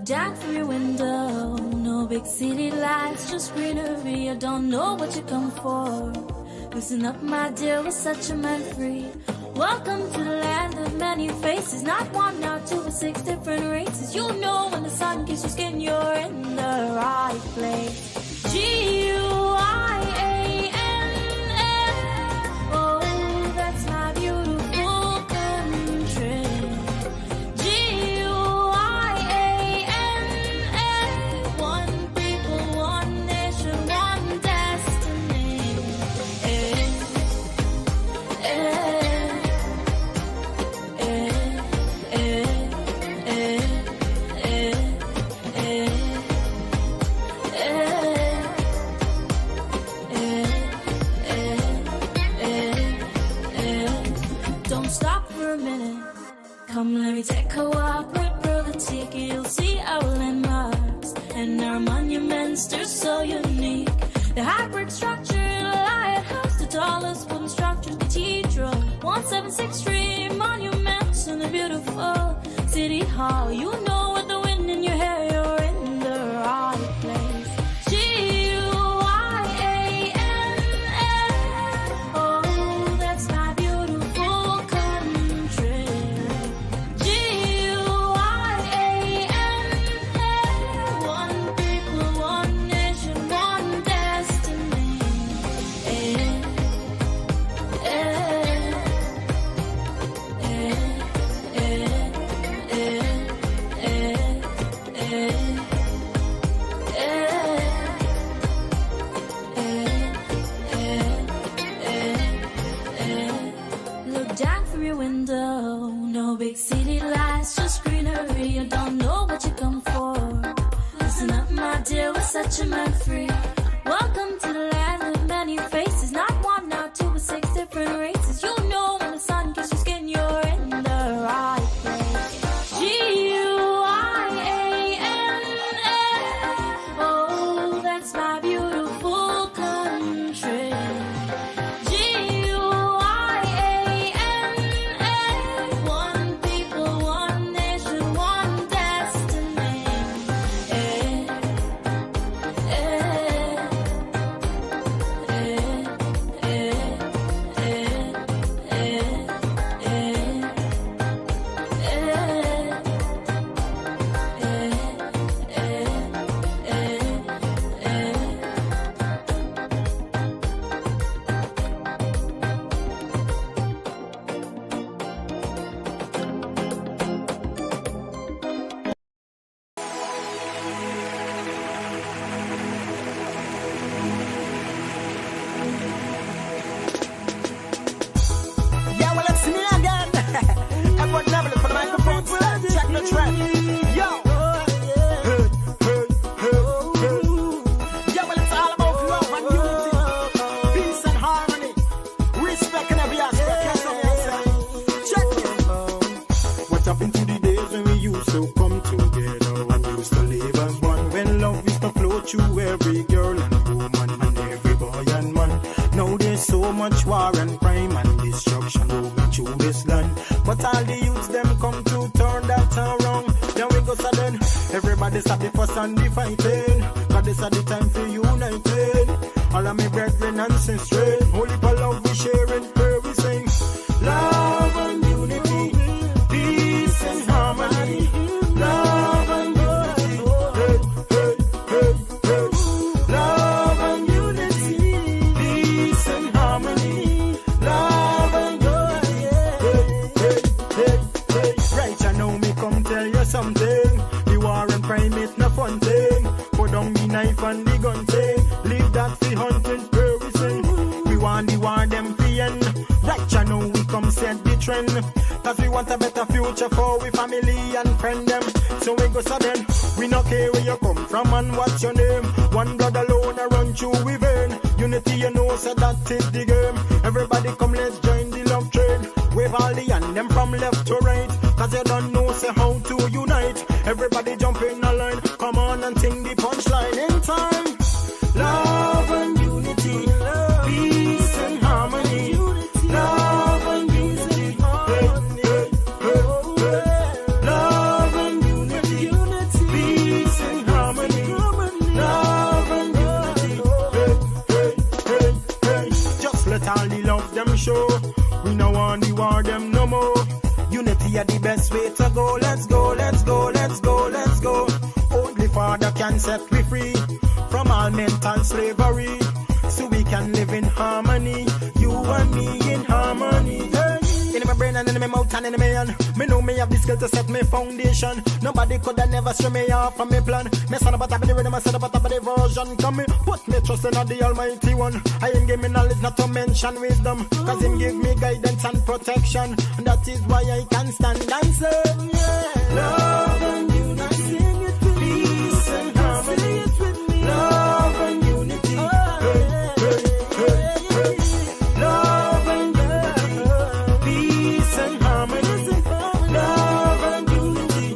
Down through your window, no big city lights, just greenery. I don't know what you come for. Listen up, my dear, we're such a man free. Welcome to the land of many faces. Not one, not two, but 6 different races. You know when the sun kisses your skin, you're in the right place. G-U-I-A-N-A. Oh, that's my beautiful country. G-U-I-A-N-A. One people, one nation, one destiny. Don't stop for a minute. Come, let me take a walk with Brother Tiki. You'll see our landmarks and our monuments. They're so unique. The high brick structure, the lighthouse, the tallest wooden structure, cathedral, 176th Street, monuments, and the beautiful city hall. You know with the wind in your hair, you're in the right place. G-U-I-A-N-A. Oh, that's my beautiful country. G-U-I-A-N-A. One people, one nation, one destiny. Look down from your window, no big city lights, just greenery. I don't know what you come for. Listen up, my dear, we're such a man free. Welcome to the land of many faces. Not one, not two, but 6 different races. You know when the sun kisses your skin, you're in the right place. G-U-I-A-N-A. Oh, that's my beautiful country. G-U-I-A-N-A. One people, one nation, one destiny. Yeah, well, it's me again. Everyone level it for the microphone stand. Check the trend. Yo. Yeah, well, it's all about love and unity, peace and harmony, respect in every aspect. Yes, sir. Check it. What happened to the days when we used to come together and used to live as one? When love used to flow through every girl and woman and every boy and man. Now there's so much war and crime and destruction moving through this land. But all the youths them come to turn that around. Then we go sudden. Everybody stop the fuss and the fighting. Cause this is the time for uniting. All of me brethren and sisters. Holy for love we sharing. Where we sing love and unity, peace and harmony. Love and unity. Hey, hey, hey, hey. Love and unity, peace and harmony. Love and unity. Hey, hey, hey, hey. Right, I know me come tell you something. The war and crime is no fun thing. Put down the knife and the gun thing. Leave that for hunting, where we sing. We want the war them fi end. Right, I know we come set the trend. Cause we want a better future for we family and friend them. So we go sudden. We no care where you come from and what's your name. One blood alone I run through we vein. Unity you know so that is the game. Everybody come let's join the love train. Wave all the hand them from left to right. Cause you don't know say how to unite. Everybody jump in a line. Come on and sing the punchline in time. Love and unity, peace and harmony. Love and unity, hey, hey, hey, hey. Love and unity, peace best way to go. Let's go, let's go, let's go, let's go. Only Father can set me free from all mental slavery, so we can live in harmony, you and me in harmony. In my brain and in my mouth and in my hand, me know me have the skill to set my foundation. Nobody could have never stray me off from my plan. Me son about the rhythm, I said about the version. Come me, put me trust in the Almighty One. I ain't give me knowledge, not to mention wisdom, cause him give me guidance and protection. And that is why I can stand and say, yeah, love and unity, sing it with peace and harmony, sing it with me, love and unity, love and unity, peace and harmony, love and unity.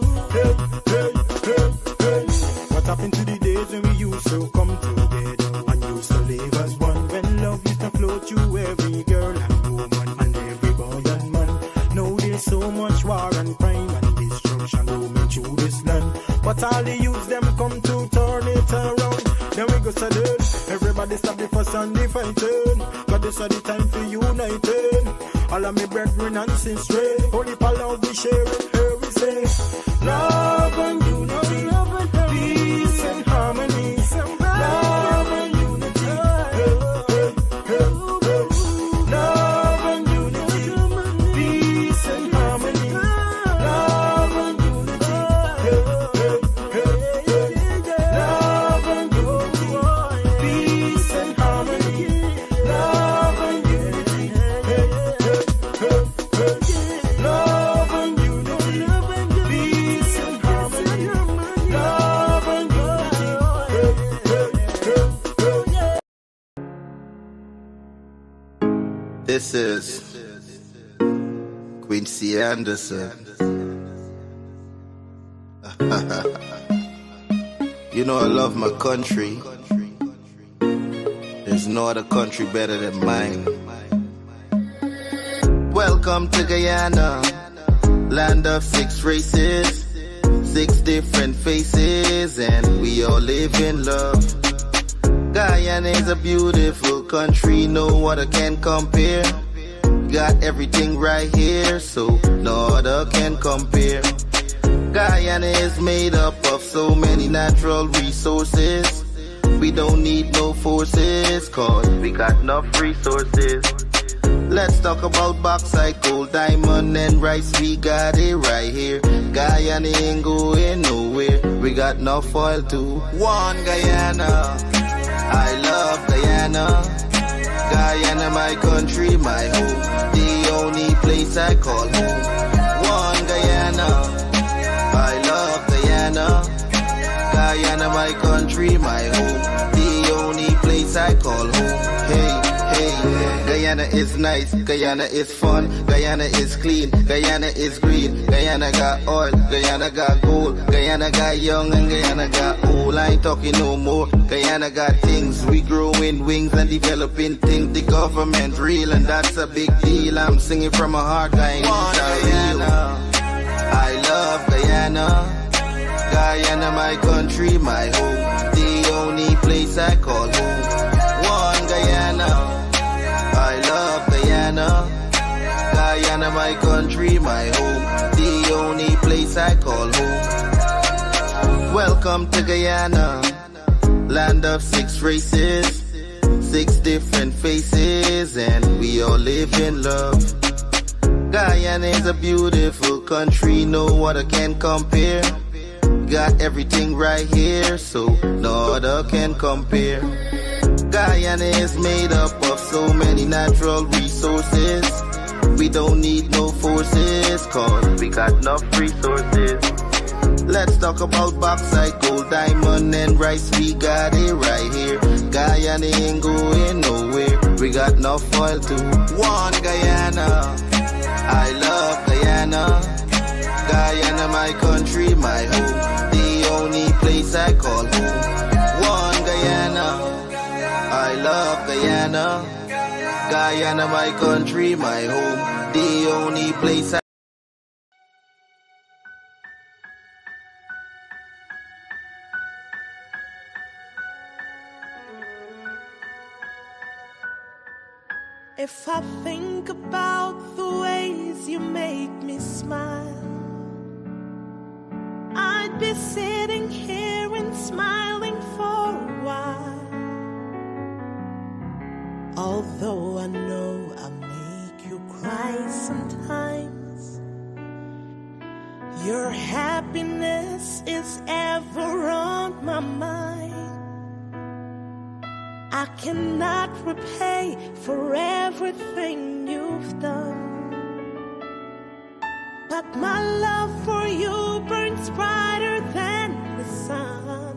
What happened to the days when we used to come together and used to live as one? When love used to flow through every girl and woman and every boy and man. Now there's so much war and crime and destruction roaming through this land. But all the youths them come to turn it around. Then we go salute. Everybody stop the fuss and the fighting, cause this is the time for united. All of me brethren and sisters, holy power we share it. Here we say, love and unity, peace and harmony, love and unity, love and unity, peace and harmony, love and unity, love and unity, peace and harmony, love and unity, love and unity, peace and harmony, love and unity. This is Quincy Anderson. You know I love my country. There's no other country better than mine. Welcome to Guyana, land of 6 races, 6 different faces, and we all live in love. Guyana is a beautiful country, no other can compare. Got everything right here, so no other can compare. Guyana is made up of so many natural resources. We don't need no forces, cause we got enough resources. Let's talk about bauxite, gold, diamond, and rice. We got it right here. Guyana ain't going nowhere. We got enough oil too. One Guyana, I love Guyana. Guyana, my country, my home. The only place I call home. One Guyana, I love Guyana. Guyana, my country, my home. The only place I call home. Hey, hey, Guyana is nice, Guyana is fun, Guyana is clean, Guyana is green, Guyana got oil, Guyana got gold, Guyana got young and Guyana got old. I ain't talking no more. Guyana got things, we growing wings and developing things. The government real and that's a big deal. I'm singing from my heart, Guyana. I love Guyana. Guyana, my country, my home. The only place I call home. One Guyana. I love Guyana. Guyana, my country, my home. The only place I call home. Welcome to Guyana, land of 6 races, 6 different faces, and we all live in love. Guyana is a beautiful country, no other can compare. Got everything right here, so no other can compare. Guyana is made up of so many natural resources. We don't need no forces, cause we got enough resources. Let's talk about bauxite, gold, diamond, and rice. We got it right here. Guyana ain't going nowhere. We got enough oil too. One Guyana, I love Guyana. Guyana, my country, my home. The only place I call home. One Guyana, I love Guyana. Guyana, my country, my home. The only place I... If I think about the ways you make me smile, be sitting here and smiling for a while. Although I know I make you cry sometimes, your happiness is ever on my mind. I cannot repay for everything you've done, but my love for you burns brighter than the sun.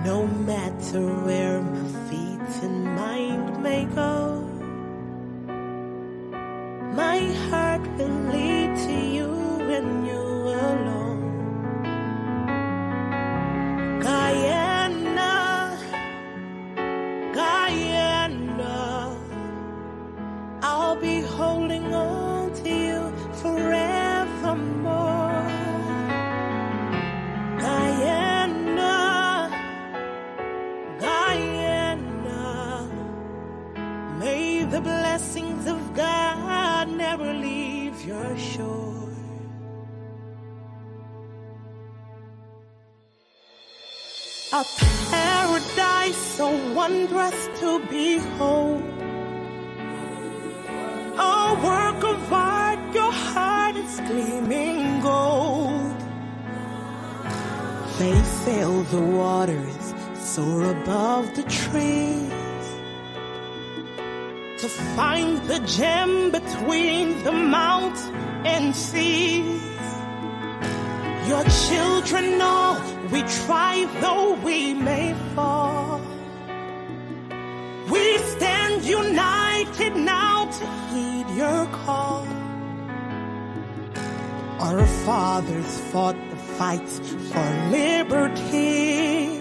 No matter where my feet and mind may go, my heart will lead to you and you alone. Guyana, Guyana, I'll be holding on to you forevermore. Guyana, Guyana, may the blessings of God never leave your shore. A paradise so wondrous to behold, a work of art, your heart is gleaming gold. They sail the waters, soar above the trees, to find the gem between the mountains and seas. Your children know we try though we may fall. We stand united now to heed your call. Our fathers fought the fights for liberty.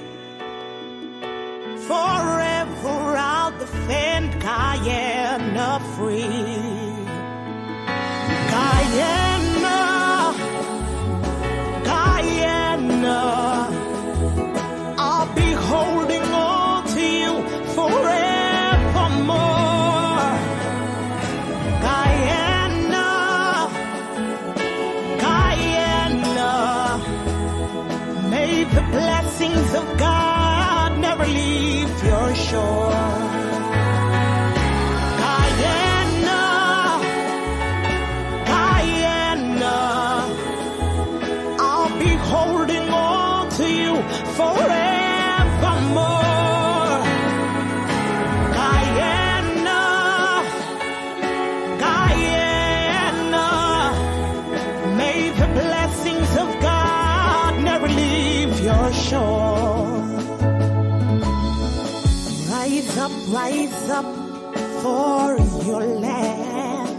Forever I'll defend Guyana free. Guyana, Guyana, I'll be holding on to you forevermore. Guyana, Guyana, may the blessings of God never leave your shore. Guyana, Guyana, I'll be holding on to you forevermore. Guyana, Guyana, may the blessings of God never leave your shore. Rise up for your land.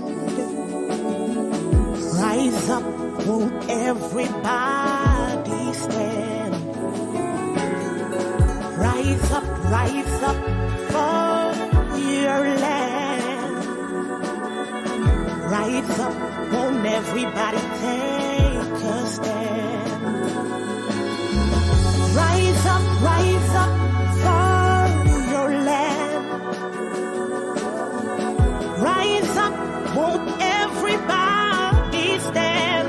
Rise up, won't everybody stand? Rise up for your land. Rise up, won't everybody take a stand? Rise up for your land. Rise up, won't everybody stand?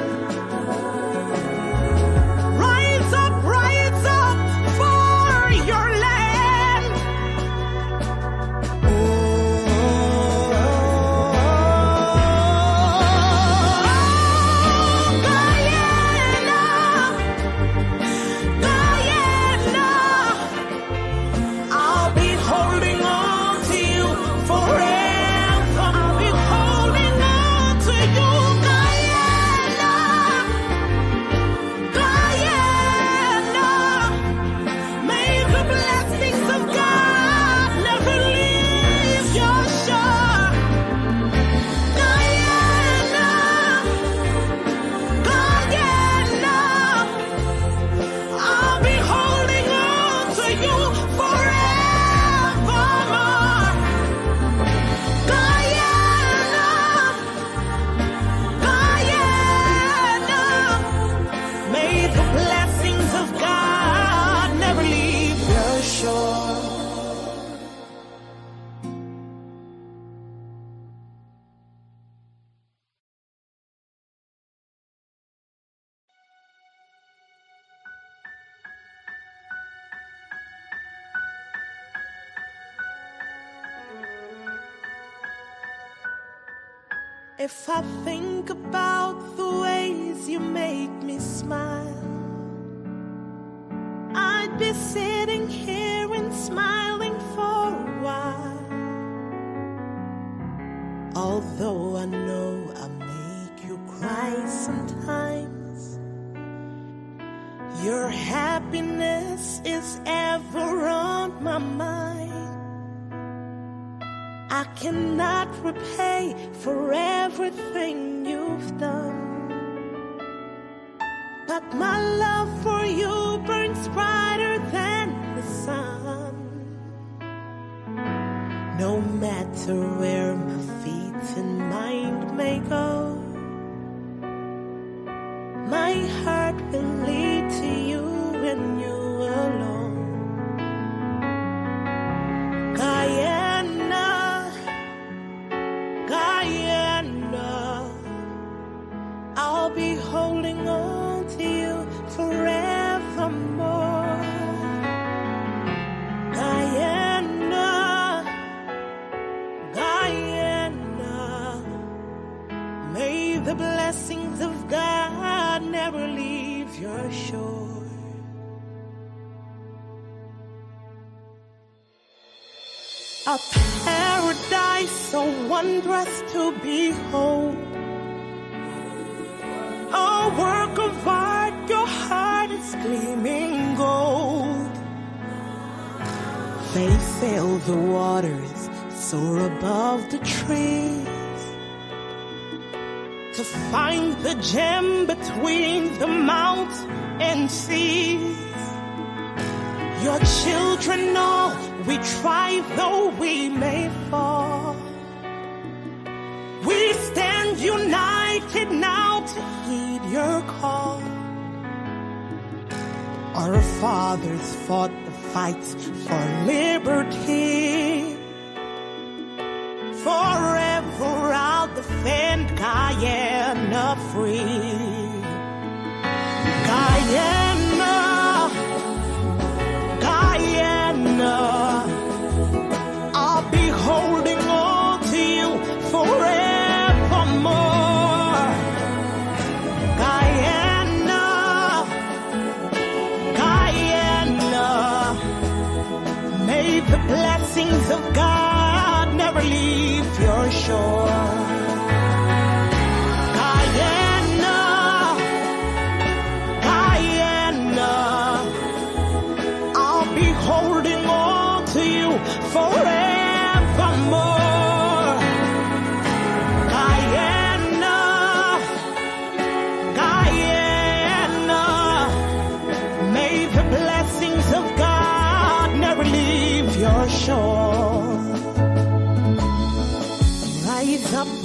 Rise up for your land. Oh, Guyana, If I think about the ways you make me smile, I'd be sitting here and smiling for a while. Although I know I make you cry sometimes, your happiness is ever on my mind. I cannot repay for everything you've done, but my love for you burns brighter than the sun. No matter where my feet and mind may go, my heart will lead to you and you alone. Guyana, Guyana, I'll be holding on to you forevermore. Guyana, Guyana, may the blessings of God never leave your shore. A paradise so wondrous to behold, a work of art, your heart is gleaming gold. They sail the waters, soar above the trees, to find the gem between the mountains and seas. Your children know we try though we may fall. We stand united now to heed your call. Our fathers fought the fights for liberty. Forever I'll defend Guyana free. Guyana, Guyana, I'll be holding on to you forevermore. Guyana, Guyana, may the blessings of God never leave your shore. Guyana, Guyana, I'll be holding on to you forevermore. Guyana, Guyana, may the blessings of God never leave your shore.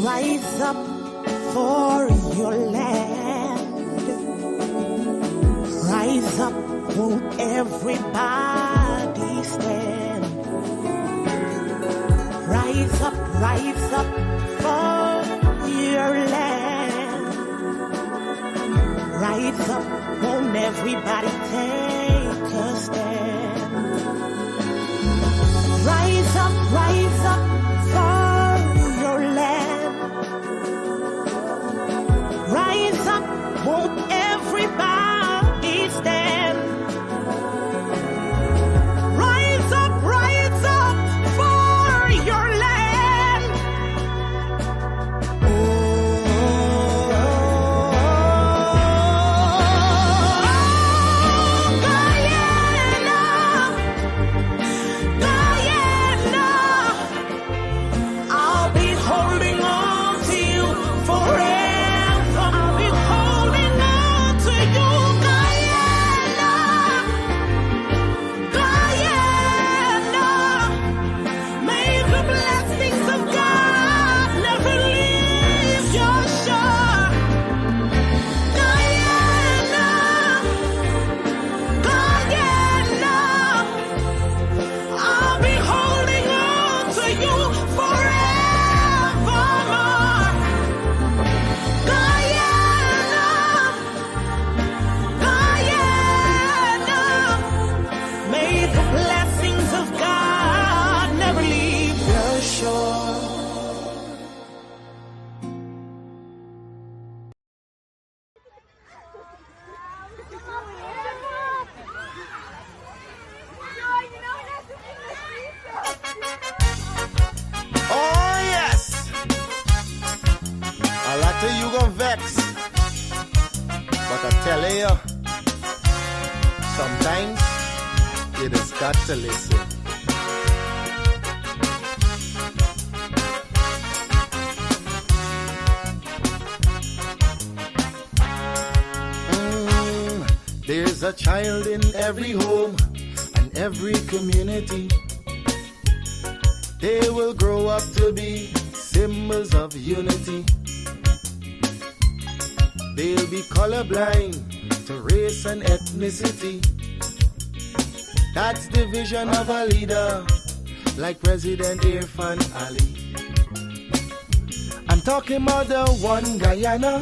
Rise up for your land. Rise up, won't everybody stand? Rise up for your land. Rise up, won't everybody take a stand? Rise up for your land. Rise up, won't everybody stand? Rise up for your land. Oh, Guyana, vex. But I tell you, sometimes you just got to listen. There's a child in every home and every community. They will grow up to be symbols of unity. They'll be colorblind to race and ethnicity. That's the vision of a leader like President Irfan Ali. I'm talking about the one Guyana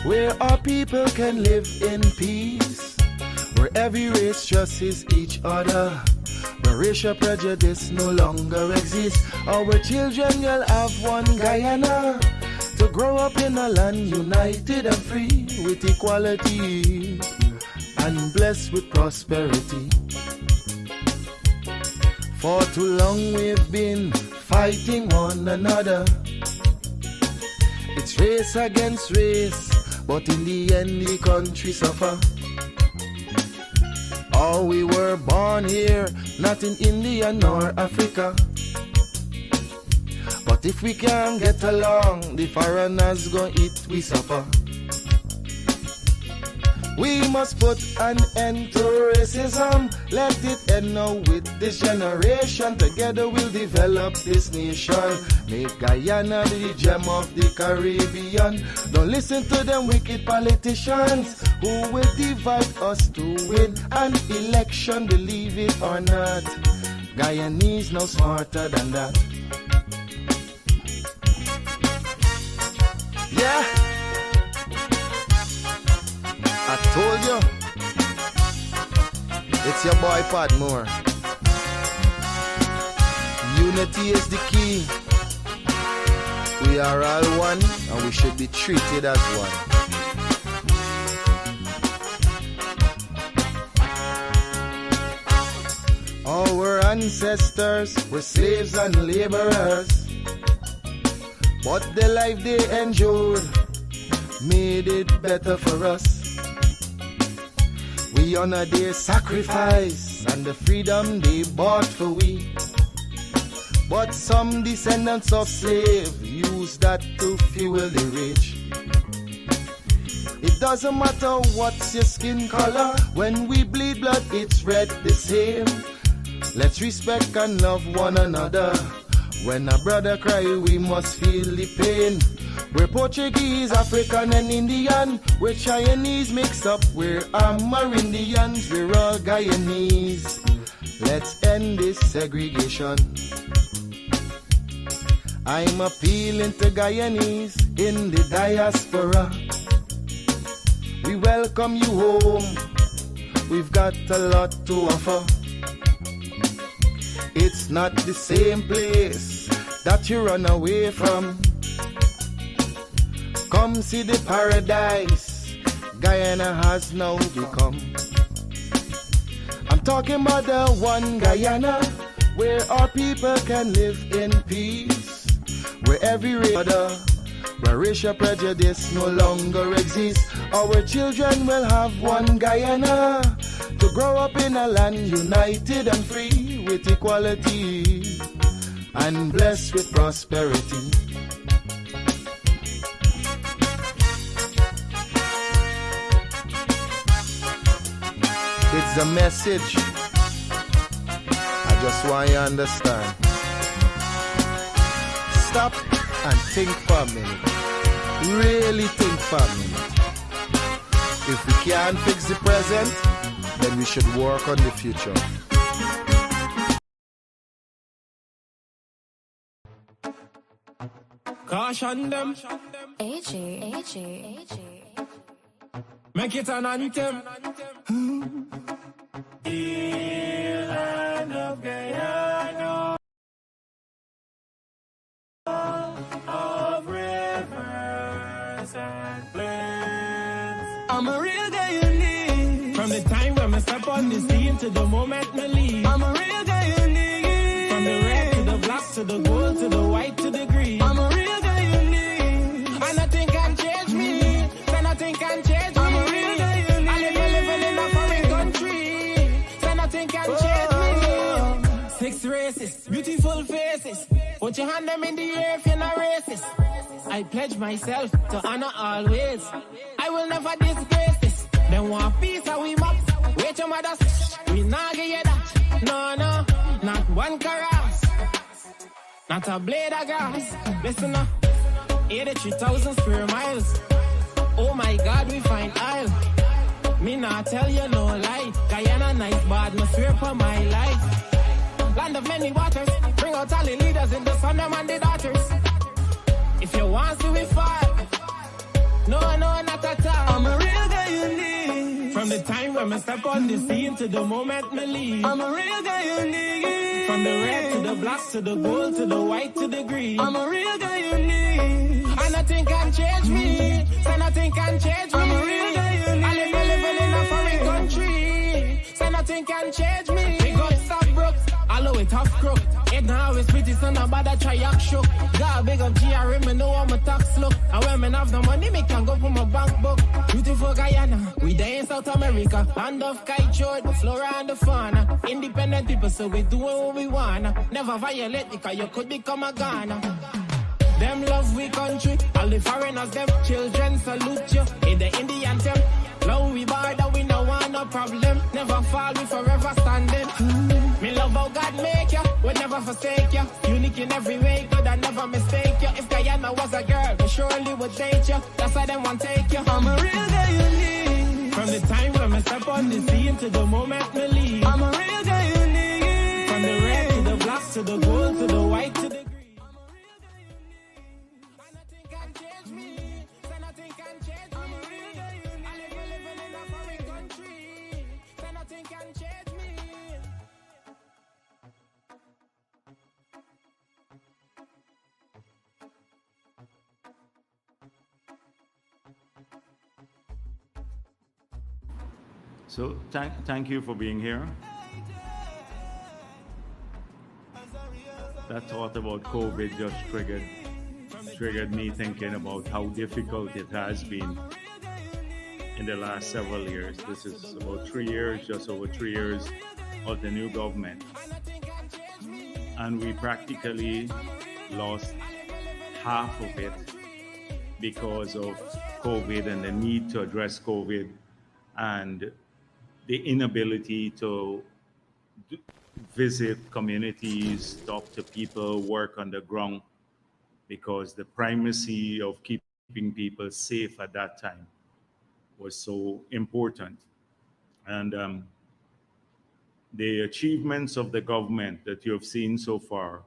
where our people can live in peace, where every race trusts each other, where racial prejudice no longer exists. Our children will have one Guyana to grow up in a land united and free with equality and blessed with prosperity. For too long we've been fighting one another. It's race against race, but in the end the country suffer. Oh, we were born here, not in India nor Africa. But if we can't get along, the foreigners gon' eat we suffer. We must put an end to racism. Let it end now with this generation. Together we'll develop this nation. Make Guyana the gem of the Caribbean. Don't listen to them wicked politicians who will divide us to win an election. Believe it or not, Guyanese no smarter than that. Yeah, I told you, it's your boy Padmore. Unity is the key. We are all one and we should be treated as one. Our ancestors were slaves and laborers, but the life they endured made it better for us. We honor their sacrifice and the freedom they bought for we. But some descendants of slaves use that to fuel the rich. It doesn't matter what's your skin color, when we bleed blood it's red the same. Let's respect and love one another. When a brother cry we must feel the pain. We're Portuguese, African and Indian. We're Chinese mixed up, we're Amerindians. We're all Guyanese. Let's end this segregation. I'm appealing to Guyanese in the diaspora. We welcome you home. We've got a lot to offer. It's not the same place that you run away from. Come see the paradise Guyana has now become. I'm talking about the one Guyana where our people can live in peace, where every race, where racial prejudice no longer exists. Our children will have one Guyana to grow up in a land united and free with equality and blessed with prosperity. It's a message I just want you to understand. Stop and think for a minute. Really think for a minute. If we can't fix the present, then we should work on the future. Caution them. AJ. Make it an anthem. Land of Guyana, of rivers and plains. I'm a real Guyanese. From the time when I step on the scene to the moment me leave. I'm a real Guyanese. From the red to the black to the gold to the white to the green. I'm a real Guyanese. And nothing can change me. Put your hand them in the air if you're not racist. I pledge myself to honor always. I will never disgrace this. Then want peace and we mop. Wait your mothers, we not get you that. No, not one caress. Not a blade of grass. Listen up, 83,000 square miles. Oh my God, we find aisle. Me not tell you no lie. Guyana nice, but no swear for my life. Land of many waters. Bring out all the leaders in the sun, them and the daughters. If you want to we fall. No, not at all. I'm a real guy you need. From the time when I step on the scene to the moment me leave. I'm a real guy you need. From the red to the black to the gold to the white to the green. I'm a real guy you need. And nothing can change me. So nothing can change me. I'm a real guy you need. I live in a foreign country. So nothing can change me. We got stop broke. Allow it tough crook. It now always pretty son about a try act shook. Got a big up GRM, me know how my tax look. And when me have the money, me can go for my bank book. Beautiful Guyana, we there in South America. Land of kite, the flora and the fauna. Independent people, so we doing what we wanna. Never violate because you could become a Ghana. Them love we country, all the foreigners, them children salute you. In the Indian temple, love we border, we no want no problem. Never fall, we forever standing. Me love how God make you, would never forsake you. Unique in every way, could I never mistake you. If Guyana was a girl, they surely would date you. That's why them want take you. I'm a real guy you need. From the time when I step on the scene to the moment me leave. I'm a real guy you need. From the red to the black to the gold to the white to the green. I'm a real guy you need. And nothing can change me. So nothing can change me. I'm a real guy you need. I live in a foreign country. So nothing can change me. So thank you for being here. That thought about COVID just triggered me thinking about how difficult it has been in the last several years. This is about 3 years, just over 3 years of the new government. And we practically lost half of it because of COVID and the need to address COVID and the inability to visit communities, talk to people, work on the ground, because the primacy of keeping people safe at that time was so important. And the achievements of the government that you have seen so far,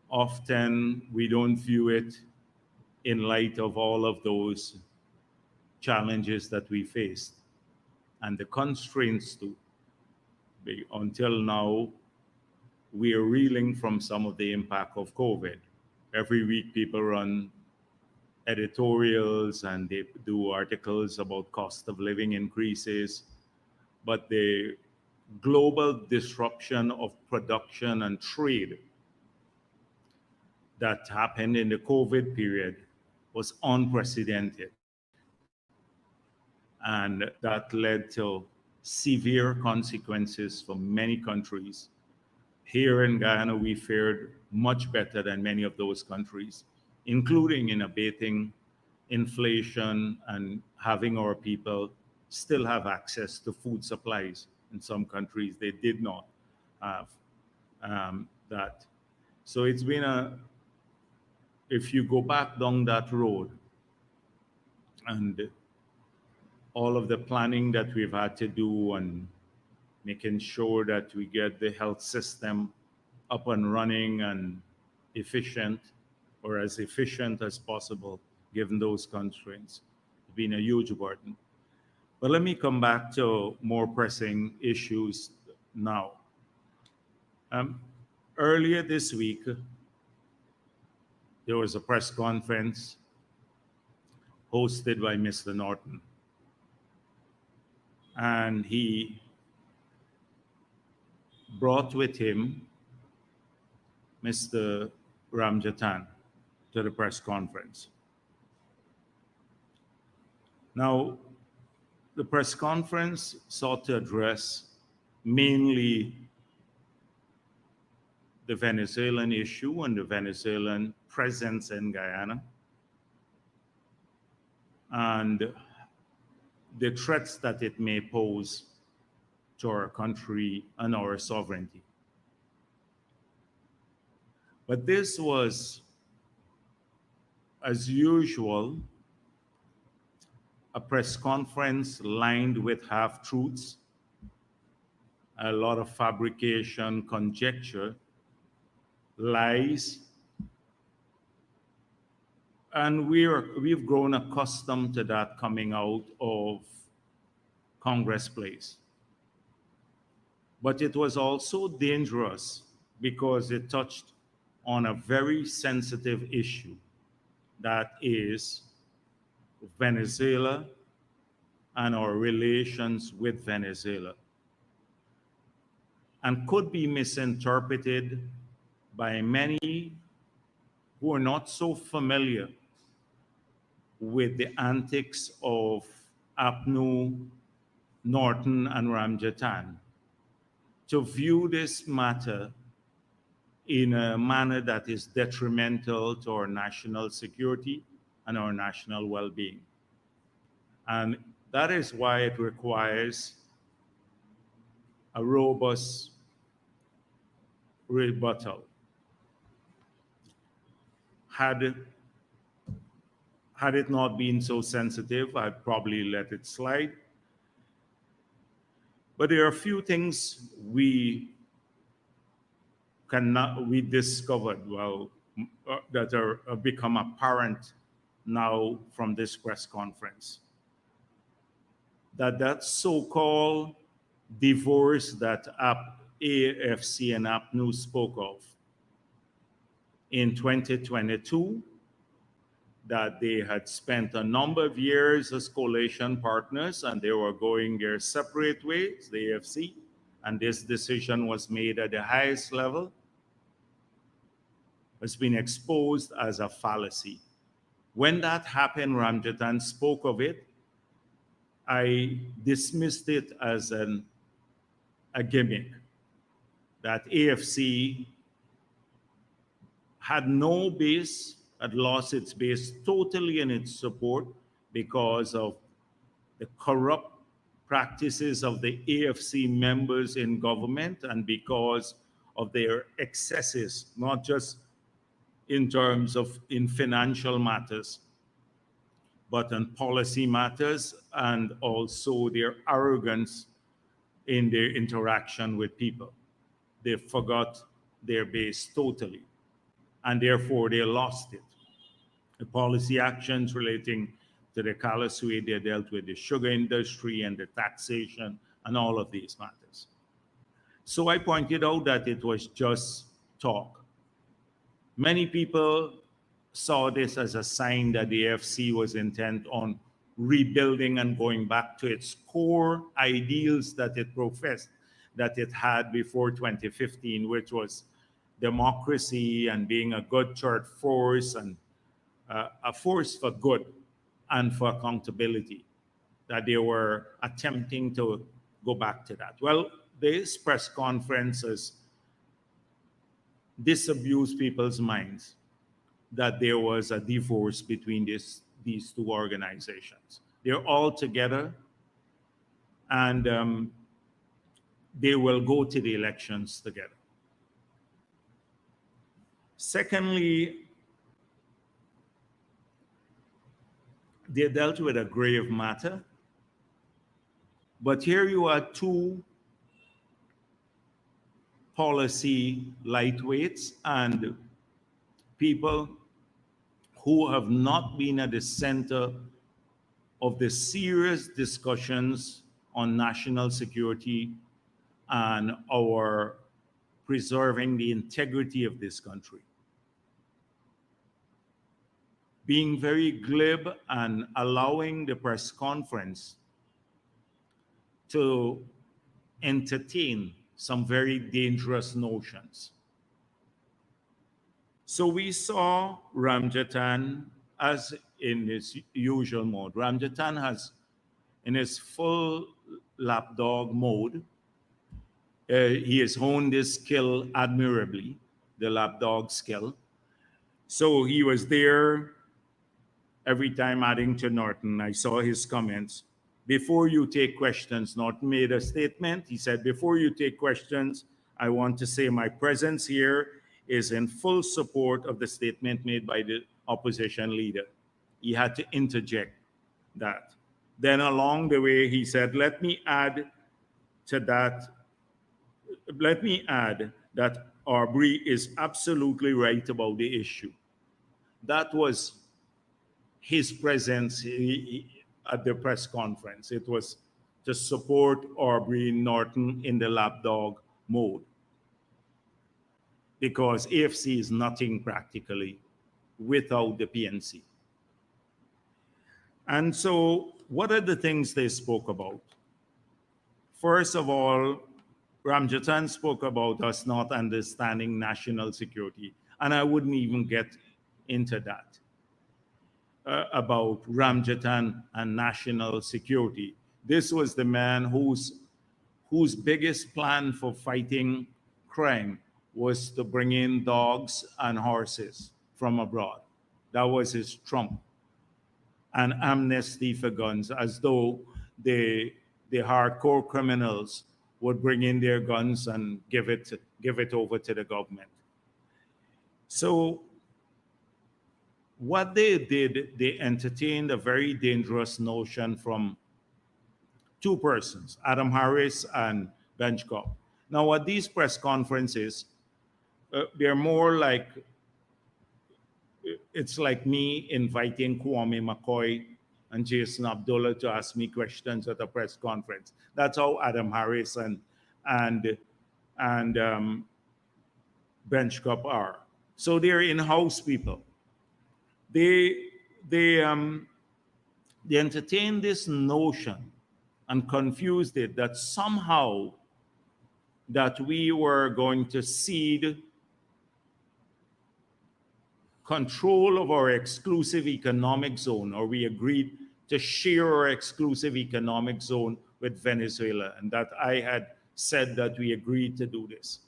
often we don't view it in light of all of those challenges that we faced and the constraints too. Until now, we are reeling from some of the impact of COVID. Every week people run editorials and they do articles about cost of living increases, but the global disruption of production and trade that happened in the COVID period was unprecedented. And that led to severe consequences for many countries. Here in Guyana, we fared much better than many of those countries, including in abating inflation and having our people still have access to food supplies. In some countries, they did not have that. So it's been if you go back down that road and all of the planning that we've had to do and making sure that we get the health system up and running and efficient, or as efficient as possible, given those constraints, it's been a huge burden. But let me come back to more pressing issues now. Earlier this week, there was a press conference hosted by Mr. Norton. And he brought with him Mr. Ramjatan to the press conference. Now, the press conference sought to address mainly the Venezuelan issue and the Venezuelan presence in Guyana, and the threats that it may pose to our country and our sovereignty. But this was, as usual, a press conference lined with half-truths, a lot of fabrication, conjecture, lies, and we've grown accustomed to that coming out of Congress Place. But it was also dangerous because it touched on a very sensitive issue, that is Venezuela and our relations with Venezuela, and could be misinterpreted by many who are not so familiar with the antics of APNU, Norton, and Ramjatan, to view this matter in a manner that is detrimental to our national security and our national well-being. And that is why it requires a robust rebuttal. Had it not been so sensitive, I'd probably let it slide. But there are a few things we discovered, that are become apparent now from this press conference. That so-called divorce that AFC and APNU spoke of in 2022, that they had spent a number of years as coalition partners and they were going their separate ways, the AFC, and this decision was made at the highest level, has been exposed as a fallacy. When that happened, Ramjatan spoke of it. I dismissed it as a gimmick, that AFC had no base, had lost its base totally in its support because of the corrupt practices of the AFC members in government and because of their excesses, not just in terms of in financial matters, but in policy matters, and also their arrogance in their interaction with people. They forgot their base totally, and therefore they lost it. The policy actions relating to the callous way they dealt with the sugar industry and the taxation and all of these matters. So I pointed out that it was just talk. Many people saw this as a sign that the AFC was intent on rebuilding and going back to its core ideals that it professed that it had before 2015, which was democracy and being a good church force and a force for good and for accountability, that they were attempting to go back to that. Well, this press conference has disabused people's minds that there was a divorce between these two organizations. They're all together, and they will go to the elections together. Secondly, they dealt with a grave matter, but here you are two policy lightweights and people who have not been at the center of the serious discussions on national security and our preserving the integrity of this country. Being very glib and allowing the press conference to entertain some very dangerous notions. So we saw Ramjatan as in his usual mode. Ramjatan has, in his full lapdog mode, he has honed his skill admirably the lapdog skill. So he was there every time adding to Norton. I saw his comments. Before you take questions, Norton made a statement. He said, before you take questions, I want to say my presence here is in full support of the statement made by the opposition leader. He had to interject that. Then along the way, he said, let me add that Aubrey is absolutely right about the issue. That was his presence at the press conference. It was to support Aubrey Norton in the lapdog mode, because AFC is nothing practically without the PNC. And so what are the things they spoke about? First of all, Ramjatan spoke about us not understanding national security, and I wouldn't even get into that about Ramjatan and national security. This was the man whose biggest plan for fighting crime was to bring in dogs and horses from abroad. That was his trump. And amnesty for guns, as though the hardcore criminals would bring in their guns and give it over to the government. So what they did, they entertained a very dangerous notion from two persons, Adam Harris and Benchcop. Now, at these press conferences, they're more like, it's like me inviting Kwame McCoy and Jason Abdullah to ask me questions at a press conference. That's how Adam Harris and Benchcop are. So they're in-house people. They entertained this notion and confused it that somehow that we were going to cede control of our exclusive economic zone, or we agreed to share our exclusive economic zone with Venezuela, and that I had said that we agreed to do this.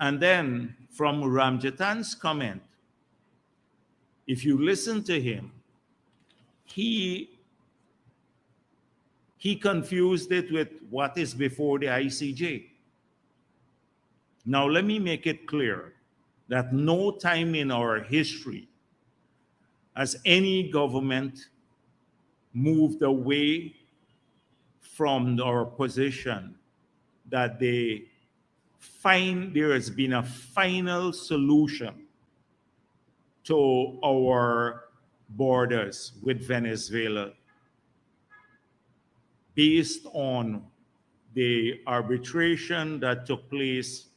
And then from Ramjatan's comment, if you listen to him, he confused it with what is before the ICJ. Now, let me make it clear that no time in our history has any government moved away from our position that they find there has been a final solution to our borders with Venezuela based on the arbitration that took place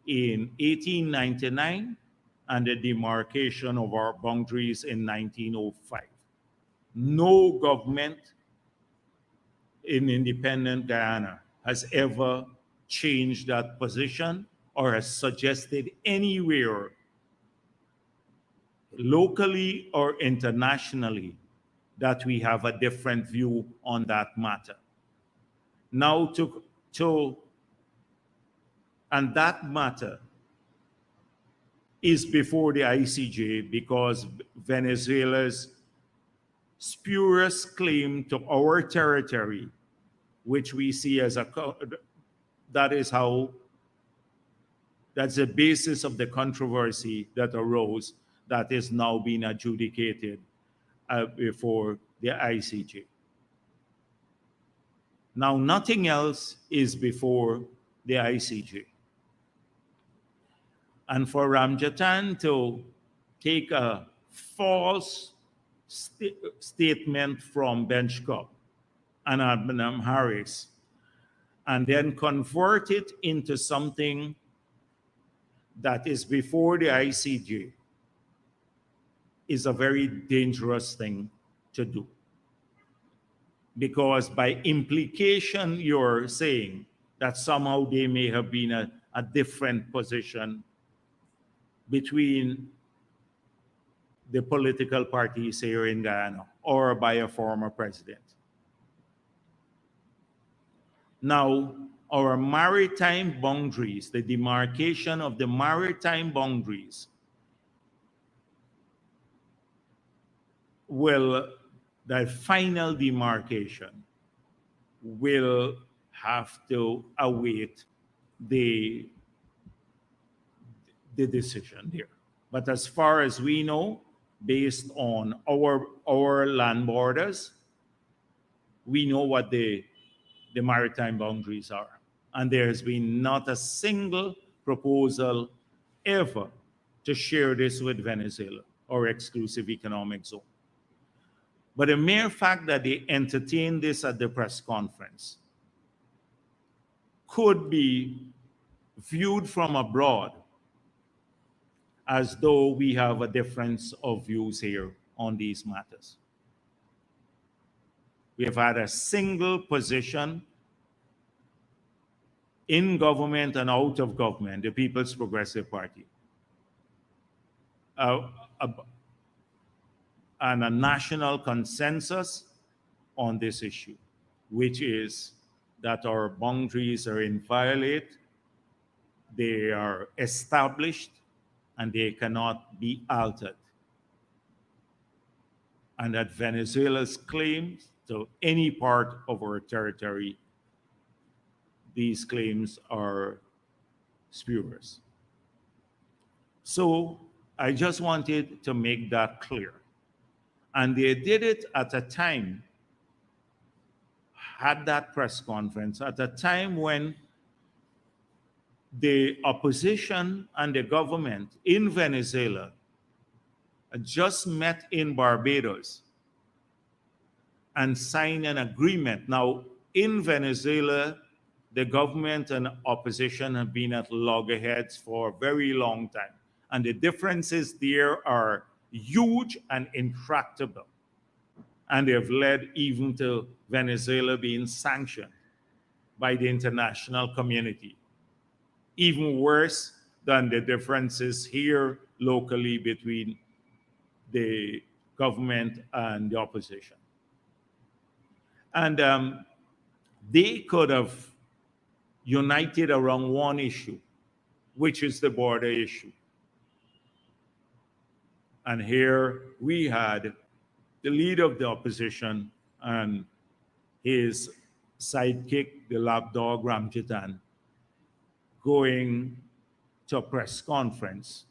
in 1899 and the demarcation of our boundaries in 1905. No government in independent Guyana has ever changed that position or has suggested anywhere, locally or internationally, that we have a different view on that matter. Now and that matter is before the ICJ because Venezuela's spurious claim to our territory, which we see as that's the basis of the controversy that arose, that is now being adjudicated before the ICJ. Now, nothing else is before the ICJ. And for Ramjatan to take a false statement from Benchcop and Adam Harris and then convert it into something that is before the ICJ is a very dangerous thing to do. Because by implication, you're saying that somehow they may have been a different position between the political parties here in Guyana or by a former president. Now, our maritime boundaries, the demarcation of the maritime boundaries, that final demarcation will have to await the decision here. But as far as we know, based on our land borders, we know what the maritime boundaries are. And there has been not a single proposal ever to share this with Venezuela or exclusive economic zone. But the mere fact that they entertained this at the press conference could be viewed from abroad as though we have a difference of views here on these matters. We have had a single position in government and out of government, the People's Progressive Party, and a national consensus on this issue, which is that our boundaries are inviolate, they are established, and they cannot be altered. And that Venezuela's claims to any part of our territory, these claims are spurious. So I just wanted to make that clear. And they did it at a time, had that press conference, at a time when the opposition and the government in Venezuela just met in Barbados and signed an agreement. Now, in Venezuela, the government and opposition have been at loggerheads for a very long time. And the differences there are huge and intractable. And they have led even to Venezuela being sanctioned by the international community. Even worse than the differences here locally between the government and the opposition. And they could have united around one issue, which is the border issue. And here we had the leader of the opposition and his sidekick, the lapdog Ramjitan, going to a press conference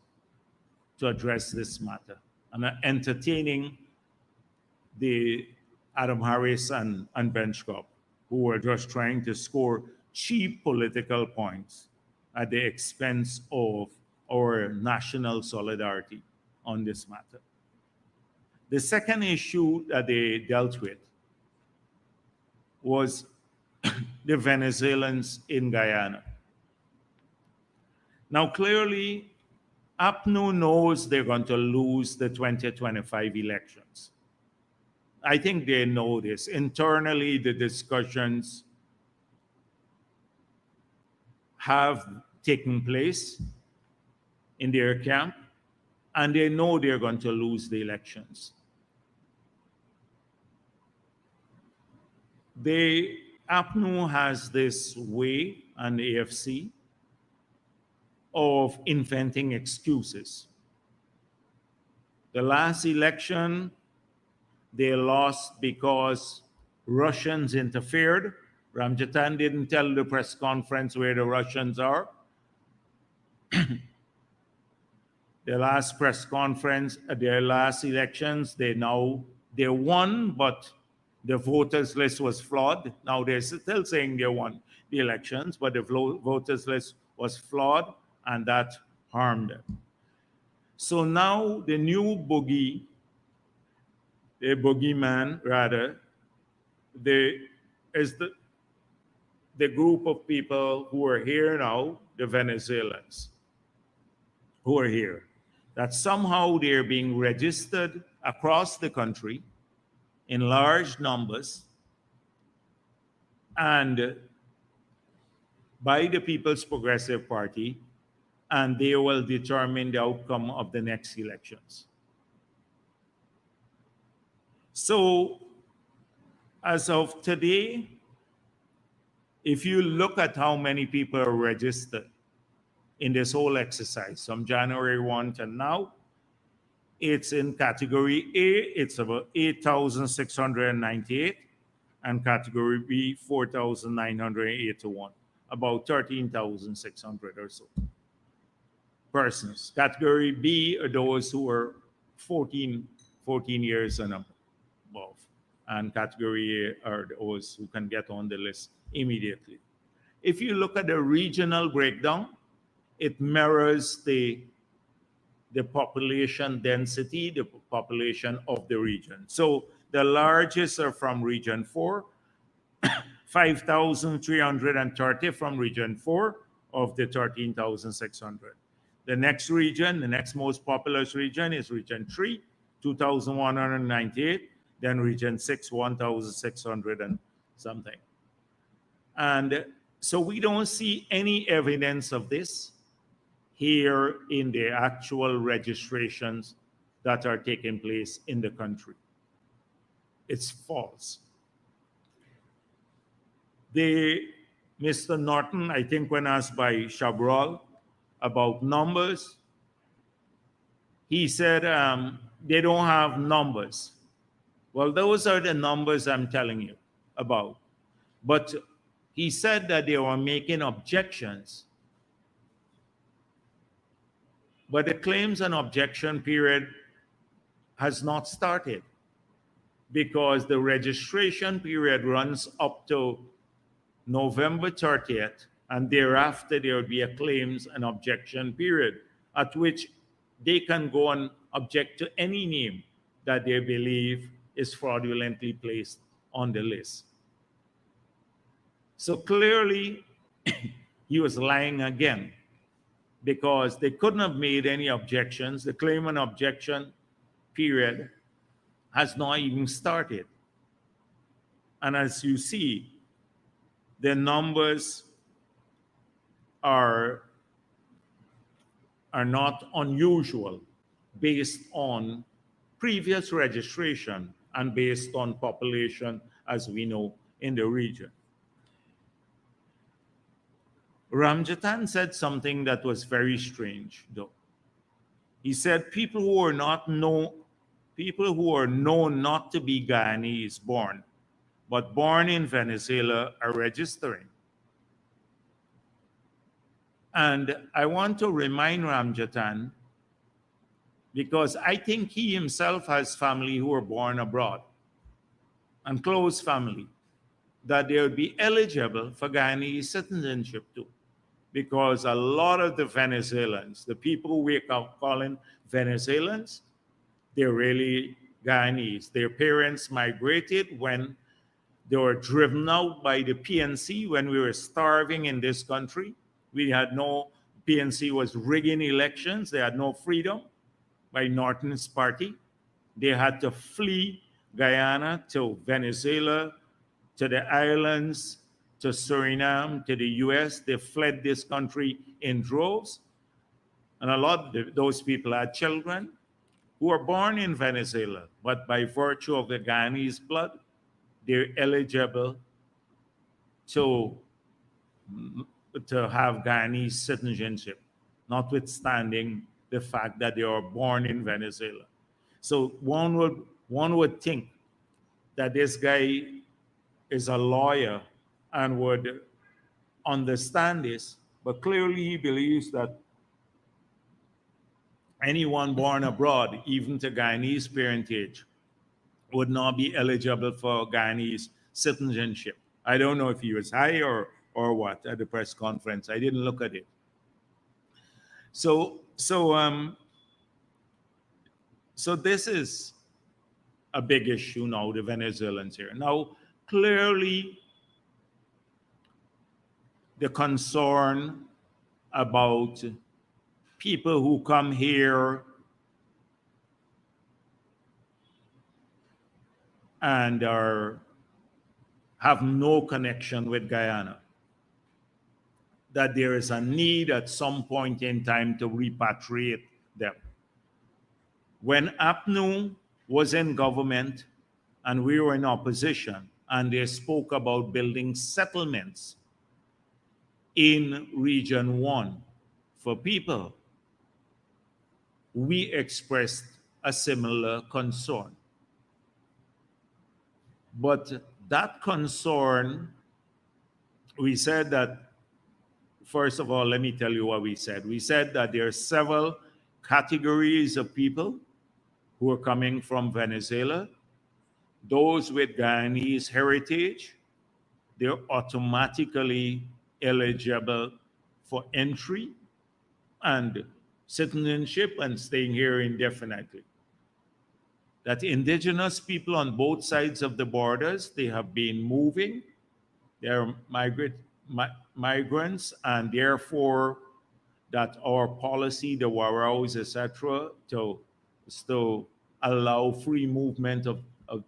to address this matter and entertaining the Adam Harris and Benchcop, who were just trying to score cheap political points at the expense of our national solidarity on this matter. The second issue that they dealt with was the Venezuelans in Guyana. Now, clearly, APNU knows they're going to lose the 2025 elections. I think they know this. Internally, the discussions have taken place in their camp, and they know they're going to lose the elections. APNU has this way, and the AFC, of inventing excuses. The last election, they lost because Russians interfered. Ramjatan didn't tell the press conference where the Russians are. Their last press conference, their last elections, they won, but the voters list was flawed. Now they're still saying they won the elections, but the voters list was flawed, and that harmed them. So now the new boogeyman, is the group of people who are here now, the Venezuelans, who are here, that somehow they're being registered across the country in large numbers and by the People's Progressive Party, and they will determine the outcome of the next elections. So, as of today, If you look at how many people are registered in this whole exercise from January 1 to now, it's in category A, it's about 8,698, and category B, 4,981, about 13,600 or so persons. Category B are those who are 14 years and above. And category A are those who can get on the list immediately. If you look at the regional breakdown, it mirrors the population density, the population of the region. So the largest are from region 4, 5,330 from region 4 of the 13,600. The next region, the next most populous region is region 3, 2,198, then region 6, 1,600 and something. And so we don't see any evidence of this here in the actual registrations that are taking place in the country. It's false. Mr. Norton, I think when asked by Chabral about numbers, he said they don't have numbers. Well, those are the numbers I'm telling you about. But he said that they were making objections. But the claims and objection period has not started because the registration period runs up to November 30th, and thereafter there will be a claims and objection period at which they can go and object to any name that they believe is fraudulently placed on the list. So clearly, he was lying again because they couldn't have made any objections. The claim and objection period has not even started. And as you see, the numbers are not unusual based on previous registration and based on population, as we know, in the region. Ramjatan said something that was very strange, though. He said people who are known not to be Guyanese born, but born in Venezuela are registering. And I want to remind Ramjatan, because I think he himself has family who are born abroad and close family, that they would be eligible for Guyanese citizenship too. Because a lot of the Venezuelans, the people who we are calling Venezuelans, they're really Guyanese. Their parents migrated when they were driven out by the PNC when we were starving in this country. We had no, PNC was rigging elections. They had no freedom by Norton's party. They had to flee Guyana to Venezuela, to the islands, to Suriname, to the US. They fled this country in droves. And a lot of those people had children who were born in Venezuela, but by virtue of the Guyanese blood, they're eligible to have Guyanese citizenship, notwithstanding the fact that they were born in Venezuela. So one would think that this guy is a lawyer and would understand this, but clearly he believes that anyone born abroad, even to Guyanese parentage, would not be eligible for Guyanese citizenship. I don't know if he was high or what at the press conference. I didn't look at it. So this is a big issue now, the Venezuelans here. Now, clearly, the concern about people who come here and have no connection with Guyana, that there is a need at some point in time to repatriate them. When APNU was in government and we were in opposition, and they spoke about building settlements in Region 1 for people, we expressed a similar concern. But that concern, we said that, first of all, let me tell you what we said. We said that there are several categories of people who are coming from Venezuela. Those with Guyanese heritage, they're automatically eligible for entry and citizenship and staying here indefinitely. That indigenous people on both sides of the borders, they have been moving, they're migrants, and therefore that our policy, the Waraos, etc., to allow free movement of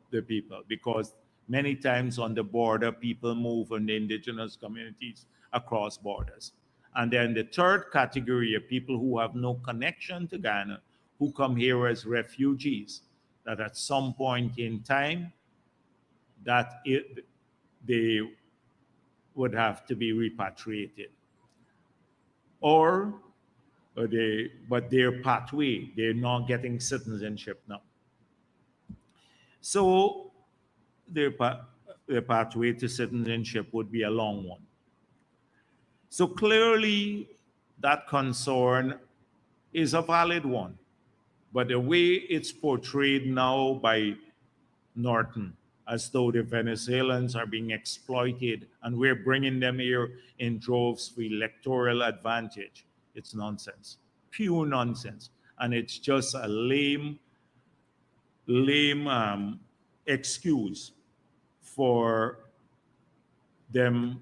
the people, because many times on the border, people move in the indigenous communities across borders. And then the third category are people who have no connection to Ghana, who come here as refugees, that at some point in time, they would have to be repatriated. But their pathway, they're not getting citizenship now. So their pathway to citizenship would be a long one. So clearly, that concern is a valid one. But the way it's portrayed now by Norton, as though the Venezuelans are being exploited and we're bringing them here in droves for electoral advantage, it's nonsense, pure nonsense. And it's just a lame excuse for them,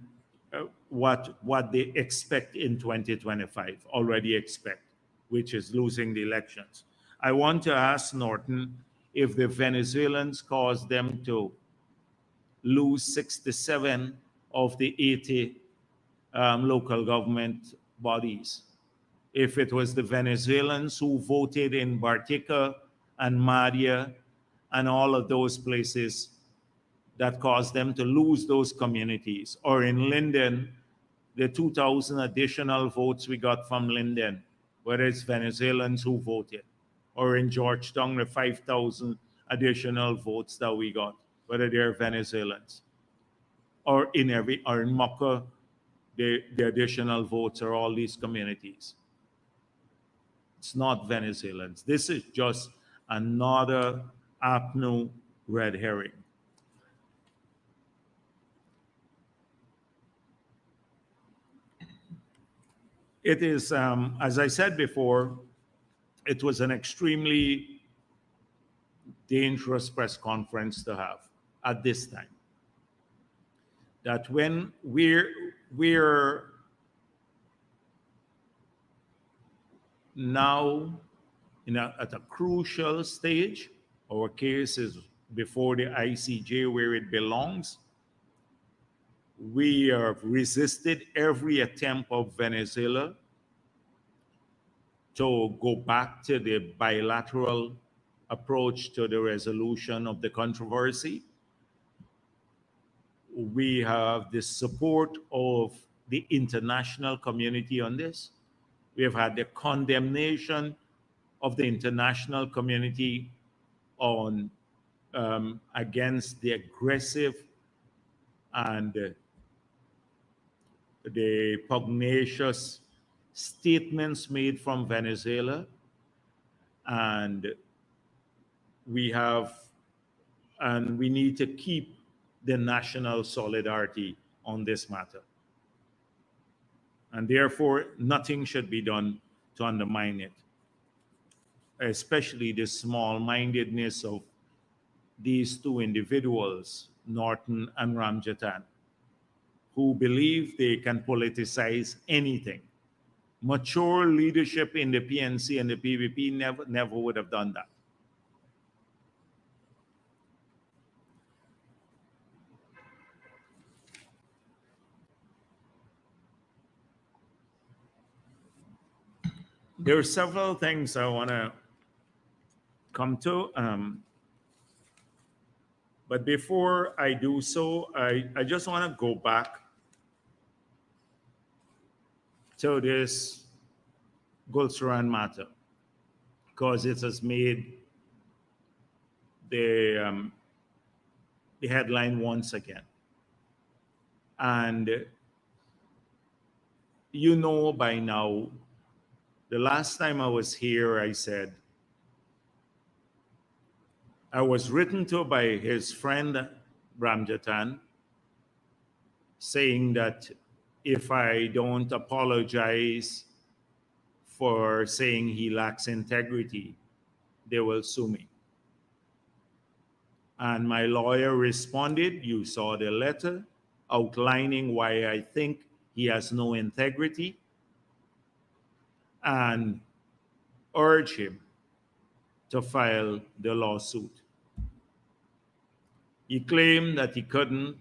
what they expect in 2025, already expect, which is losing the elections. I want to ask Norton if the Venezuelans caused them to lose 67 of the 80 local government bodies. If it was the Venezuelans who voted in Bartica and Madia and all of those places that caused them to lose those communities, or in Linden, the 2,000 additional votes we got from Linden, whether it's Venezuelans who voted, or in Georgetown, the 5,000 additional votes that we got, whether they're Venezuelans, or in Mocha, the additional votes are all these communities. It's not Venezuelans. This is just another APNU red herring. It is, as I said before, it was an extremely dangerous press conference to have at this time. That when we're now at a crucial stage, our case is before the ICJ where it belongs. We have resisted every attempt of Venezuela to go back to the bilateral approach to the resolution of the controversy. We have the support of the international community on this. We have had the condemnation of the international community on against the aggressive and the pugnacious statements made from Venezuela, and we need to keep the national solidarity on this matter. And therefore, nothing should be done to undermine it, especially the small-mindedness of these two individuals, Norton and Ramjatan, who believe they can politicize anything. Mature leadership in the PNC and the PPP never would have done that. There are several things I want to come to. But before I do so, I just want to go back to this Gulsuran matter because it has made the headline once again. And you know by now, the last time I was here, I said, I was written to by his friend Ramjatan saying that if I don't apologize for saying he lacks integrity, they will sue me. And my lawyer responded, you saw the letter, outlining why I think he has no integrity, and urge him to file the lawsuit. He claimed that he couldn't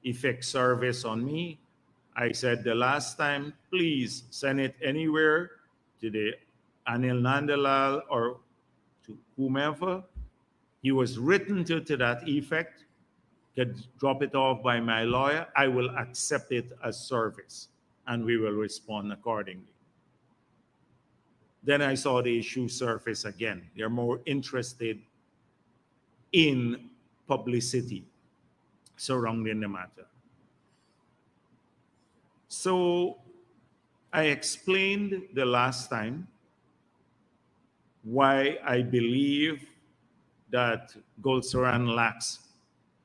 effect service on me. I said the last time, please send it anywhere to the Anil Nandalal or to whomever. He was written to that effect, could drop it off by my lawyer. I will accept it as service and we will respond accordingly. Then I saw the issue surface again. They're more interested in publicity surrounding the matter. So I explained the last time why I believe that Gulsuran lacks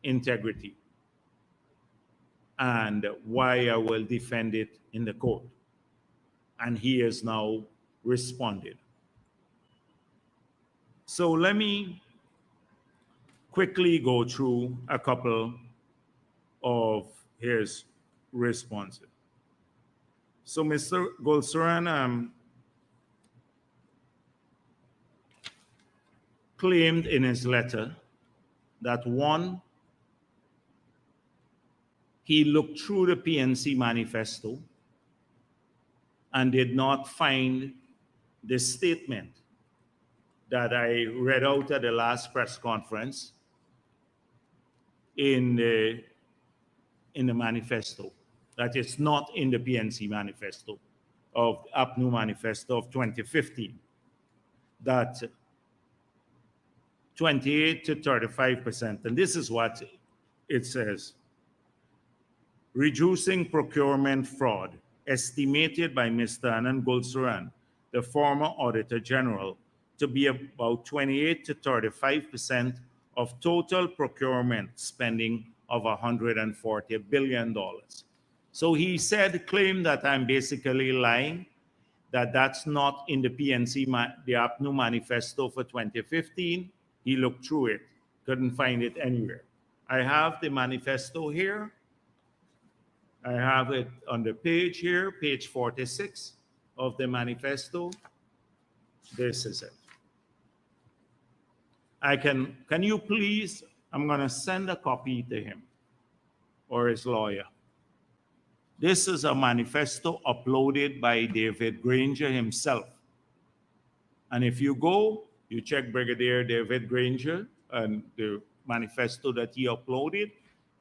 integrity and why I will defend it in the court. And he has now responded. So let me quickly go through a couple of his responses. So Mr. Gulsuran claimed in his letter that one, he looked through the PNC manifesto and did not find the statement that I read out at the last press conference in the manifesto, that is not in the PNC manifesto of APNU manifesto of 2015, that 28 to 35%, and this is what it says, reducing procurement fraud, estimated by Mr. Anand Gulsuran, the former Auditor General, to be about 28 to 35% of total procurement spending of $140 billion. So he claimed that I'm basically lying, that that's not in the PNC, the APNU manifesto for 2015. He looked through it, couldn't find it anywhere. I have the manifesto here. I have it on the page here, page 46 of the manifesto. This is it. Can you please, I'm gonna send a copy to him or his lawyer. This is a manifesto uploaded by David Granger himself. And if you go, you check Brigadier David Granger and the manifesto that he uploaded,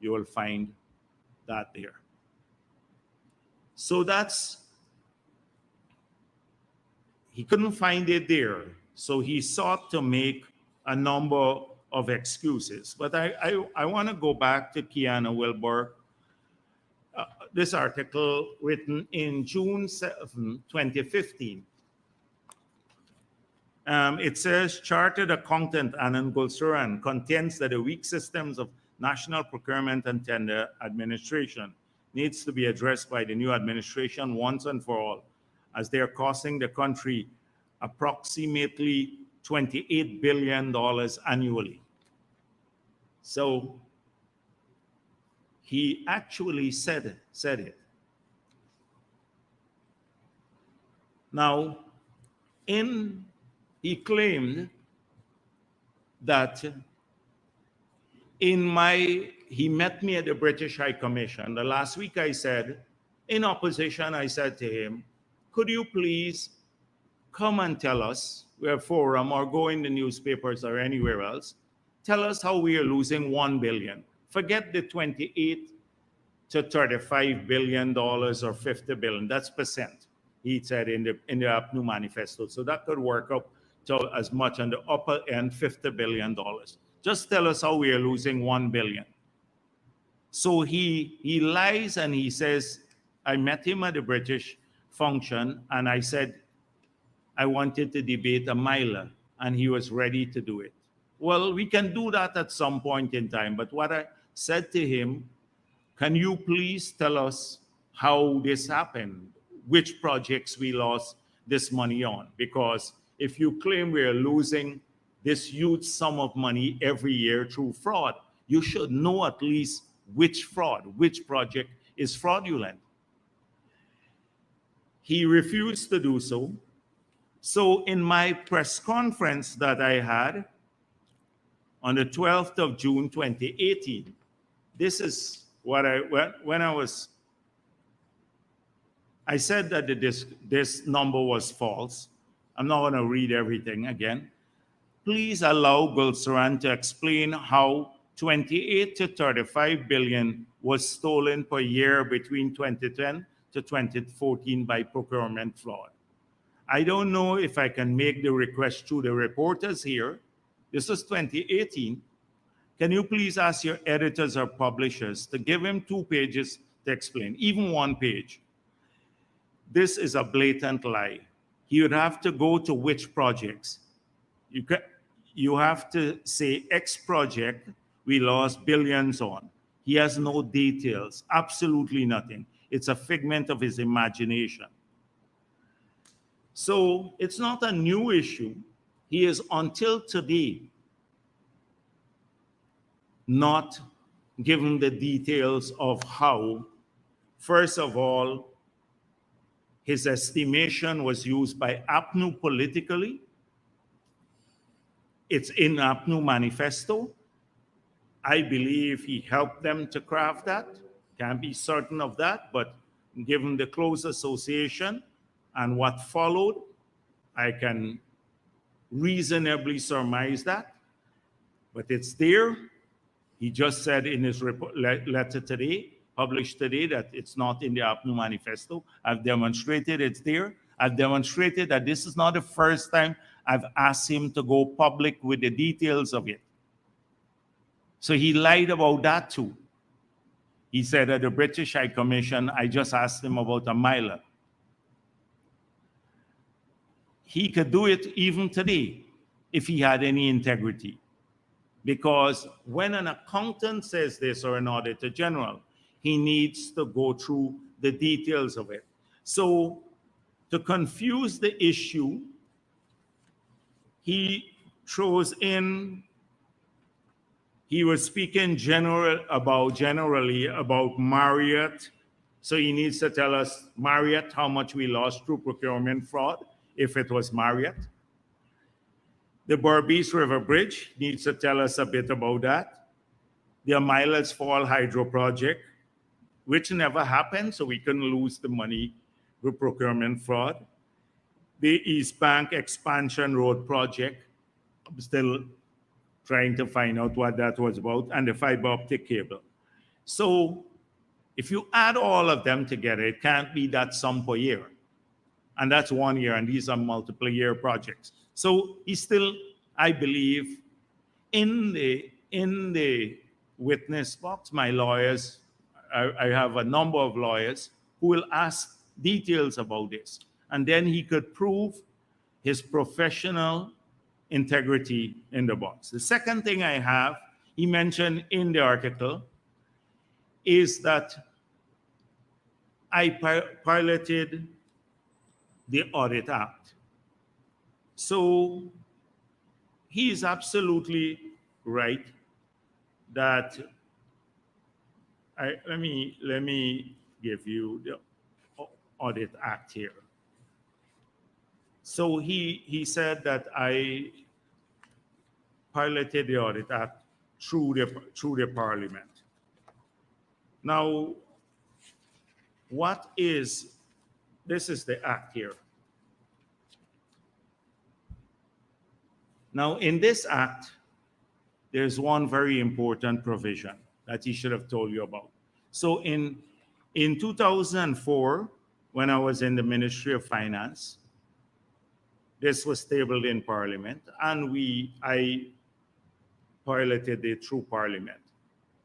you will find that there. So he couldn't find it there. So he sought to make a number of excuses. But I want to go back to Kiana Wilbur. This article written in June 7, 2015. It says, Chartered Accountant Anand Gulsuran contends that the weak systems of national procurement and tender administration needs to be addressed by the new administration once and for all, as they are costing the country approximately $28 billion annually. So he actually said it. Now, he claimed that he met me at the British High Commission. The last week I said, in opposition, I said to him, could you please come and tell us, we're forum or go in the newspapers or anywhere else, tell us how we are losing $1 billion. Forget the 28 to $35 billion or $50 billion, that's percent. he said in the APNU manifesto. So that could work up to as much on the upper end, $50 billion. Just tell us how we are losing $1 billion. So he lies and he says, I met him at the British function and I said, I wanted to debate a miler, and he was ready to do it. Well, we can do that at some point in time, but what I said to him, can you please tell us how this happened, which projects we lost this money on? Because if you claim we are losing this huge sum of money every year through fraud, you should know at least which fraud, which project is fraudulent. He refused to do so. So in my press conference that I had on the 12th of June, 2018, this is what I said that this number was false. I'm not going to read everything again. Please allow Gulsaran to explain how 28 to 35 billion was stolen per year between 2010 to 2014 by procurement fraud. I don't know if I can make the request through the reporters here. This is 2018. Can you please ask your editors or publishers to give him 2 pages to explain, even 1 page? This is a blatant lie. He would have to go to which projects. You have to say X project we lost billions on. He has no details, absolutely nothing. It's a figment of his imagination. So it's not a new issue. He is until today not given the details of how, first of all, his estimation was used by APNU politically. It's in APNU manifesto. I believe he helped them to craft that. Can't be certain of that, but given the close association and what followed, I can reasonably surmise that. But it's there. He just said in his letter today, published today, that it's not in the APNU manifesto. I've demonstrated it's there. I've demonstrated that this is not the first time I've asked him to go public with the details of it. So he lied about that too. He said at the British High Commission, I just asked him about a miler. He could do it even today if he had any integrity. Because when an accountant says this or an auditor general, he needs to go through the details of it. So to confuse the issue, he throws in, he was speaking generally about Marriott. So he needs to tell us, Marriott, how much we lost through procurement fraud, if it was Marriott. The Berbice River Bridge needs to tell us a bit about that. The Amilas Fall Hydro Project, which never happened, so we couldn't lose the money with procurement fraud. The East Bank Expansion Road Project, I'm still trying to find out what that was about, and the fiber optic cable. So if you add all of them together, it can't be that sum per year. And that's 1 year, and these are multiple year projects. So he's still, I believe, in the witness box. My lawyers, I have a number of lawyers who will ask details about this. And then he could prove his professional integrity in the box. The second thing I have, he mentioned in the article, is that I piloted the Audit Act. So he is absolutely right that let me give you the Audit Act here. So he said that I piloted the Audit Act through the Parliament. Now, this is the act here. Now, in this act, there's one very important provision that he should have told you about. So in 2004, when I was in the Ministry of Finance. This was tabled in Parliament, and I piloted it through Parliament,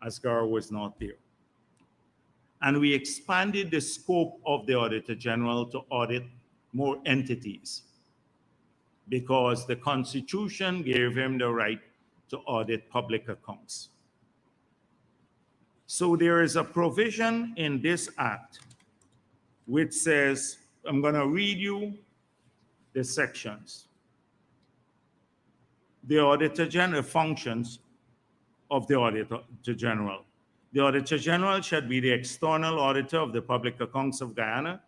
as Gar was not there. And we expanded the scope of the Auditor General to audit more entities, because the Constitution gave him the right to audit public accounts. So there is a provision in this act which says, I'm going to read you the sections. The Auditor General, functions of the Auditor General. The Auditor General shall be the external auditor of the public accounts of Guyana,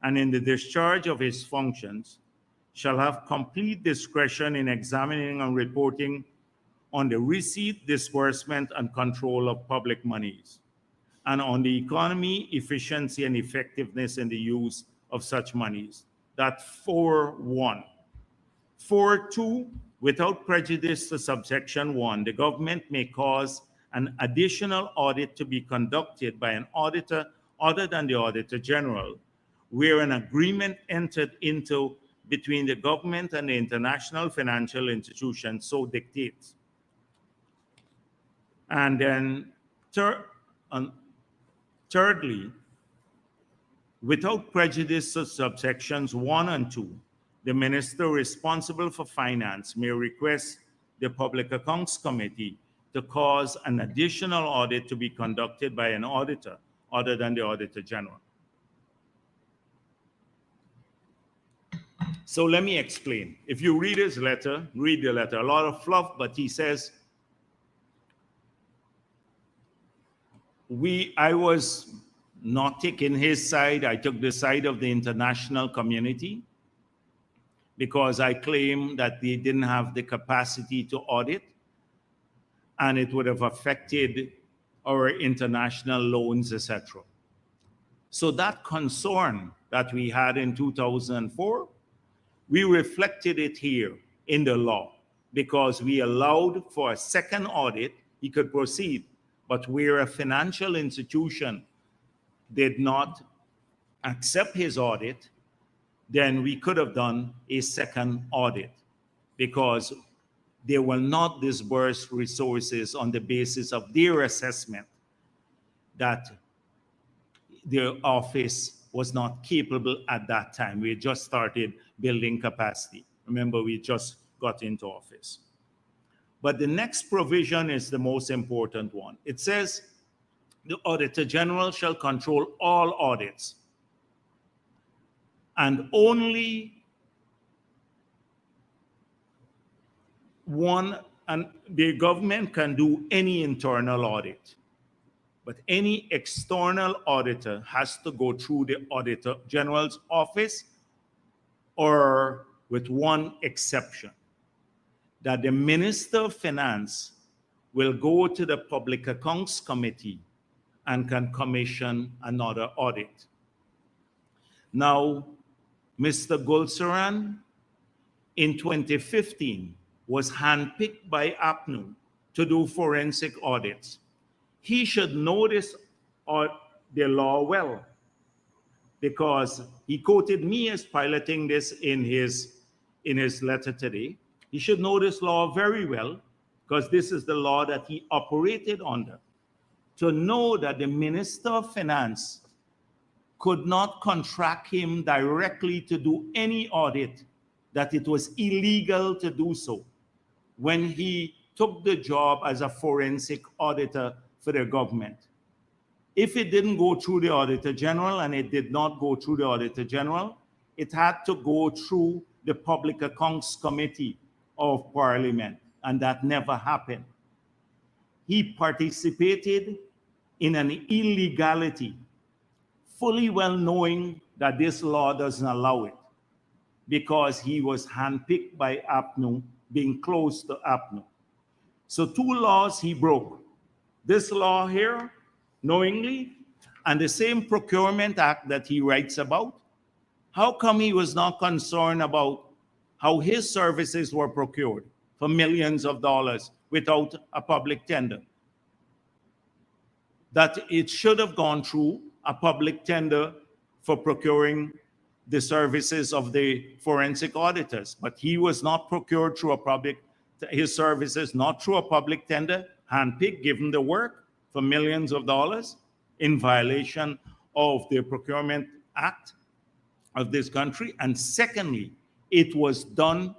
and in the discharge of his functions shall have complete discretion in examining and reporting on the receipt, disbursement, and control of public monies, and on the economy, efficiency, and effectiveness in the use of such monies. That 4.1. 4.2, without prejudice to subsection 1, the government may cause an additional audit to be conducted by an auditor other than the Auditor General, where an agreement entered into between the government and the international financial institution so dictates. And then thirdly, without prejudice to subsections 1 and 2, the minister responsible for finance may request the Public Accounts Committee to cause an additional audit to be conducted by an auditor other than the Auditor General. So let me explain. If you read his letter, read the letter. A lot of fluff, but he says, I was not taking his side. I took the side of the international community, because I claim that they didn't have the capacity to audit, and it would have affected our international loans, etc. So that concern that we had in 2004, we reflected it here in the law, because we allowed for a second audit. He could proceed, but where a financial institution did not accept his audit, then we could have done a second audit, because they will not disburse resources on the basis of their assessment that their office was not capable at that time. We just started building capacity. Remember, we just got into office. But the next provision is the most important one. It says, the Auditor General shall control all audits, and only one, and the government can do any internal audit, but any external auditor has to go through the Auditor General's office, or with one exception, that the Minister of Finance will go to the Public Accounts Committee and can commission another audit. Now, Mr. Gulsaran in 2015 was handpicked by APNU to do forensic audits. He should know this or the law well, because he quoted me as piloting this in his letter today. He should know this law very well, because this is the law that he operated under, to know that the Minister of Finance could not contract him directly to do any audit, that it was illegal to do so when he took the job as a forensic auditor for the government. If it didn't go through the Auditor General, and it did not go through the Auditor General, it had to go through the Public Accounts Committee of Parliament, and that never happened. He participated in an illegality, fully well knowing that this law doesn't allow it, because he was handpicked by APNU, being close to APNU. So two laws he broke. This law here, knowingly, and the same Procurement Act that he writes about. How come he was not concerned about how his services were procured for millions of dollars without a public tender? That it should have gone through a public tender for procuring the services of the forensic auditors, but he was not procured through a public, his services not through a public tender, handpicked, given the work for millions of dollars in violation of the Procurement Act of this country. And secondly, it was done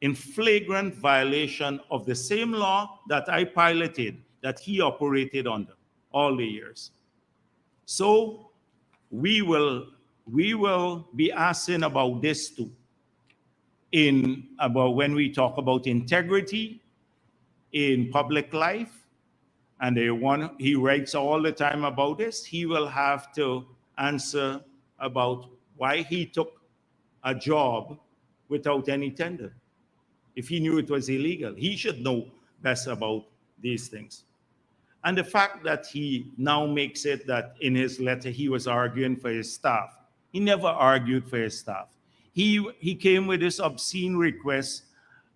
in flagrant violation of the same law that I piloted, that he operated under all the years. So we will be asking about this too, about when we talk about integrity in public life, and he writes all the time about this. He will have to answer about why he took a job without any tender. If he knew it was illegal, he should know best about these things. And the fact that he now makes it that in his letter he was arguing for his staff. He never argued for his staff. He came with this obscene request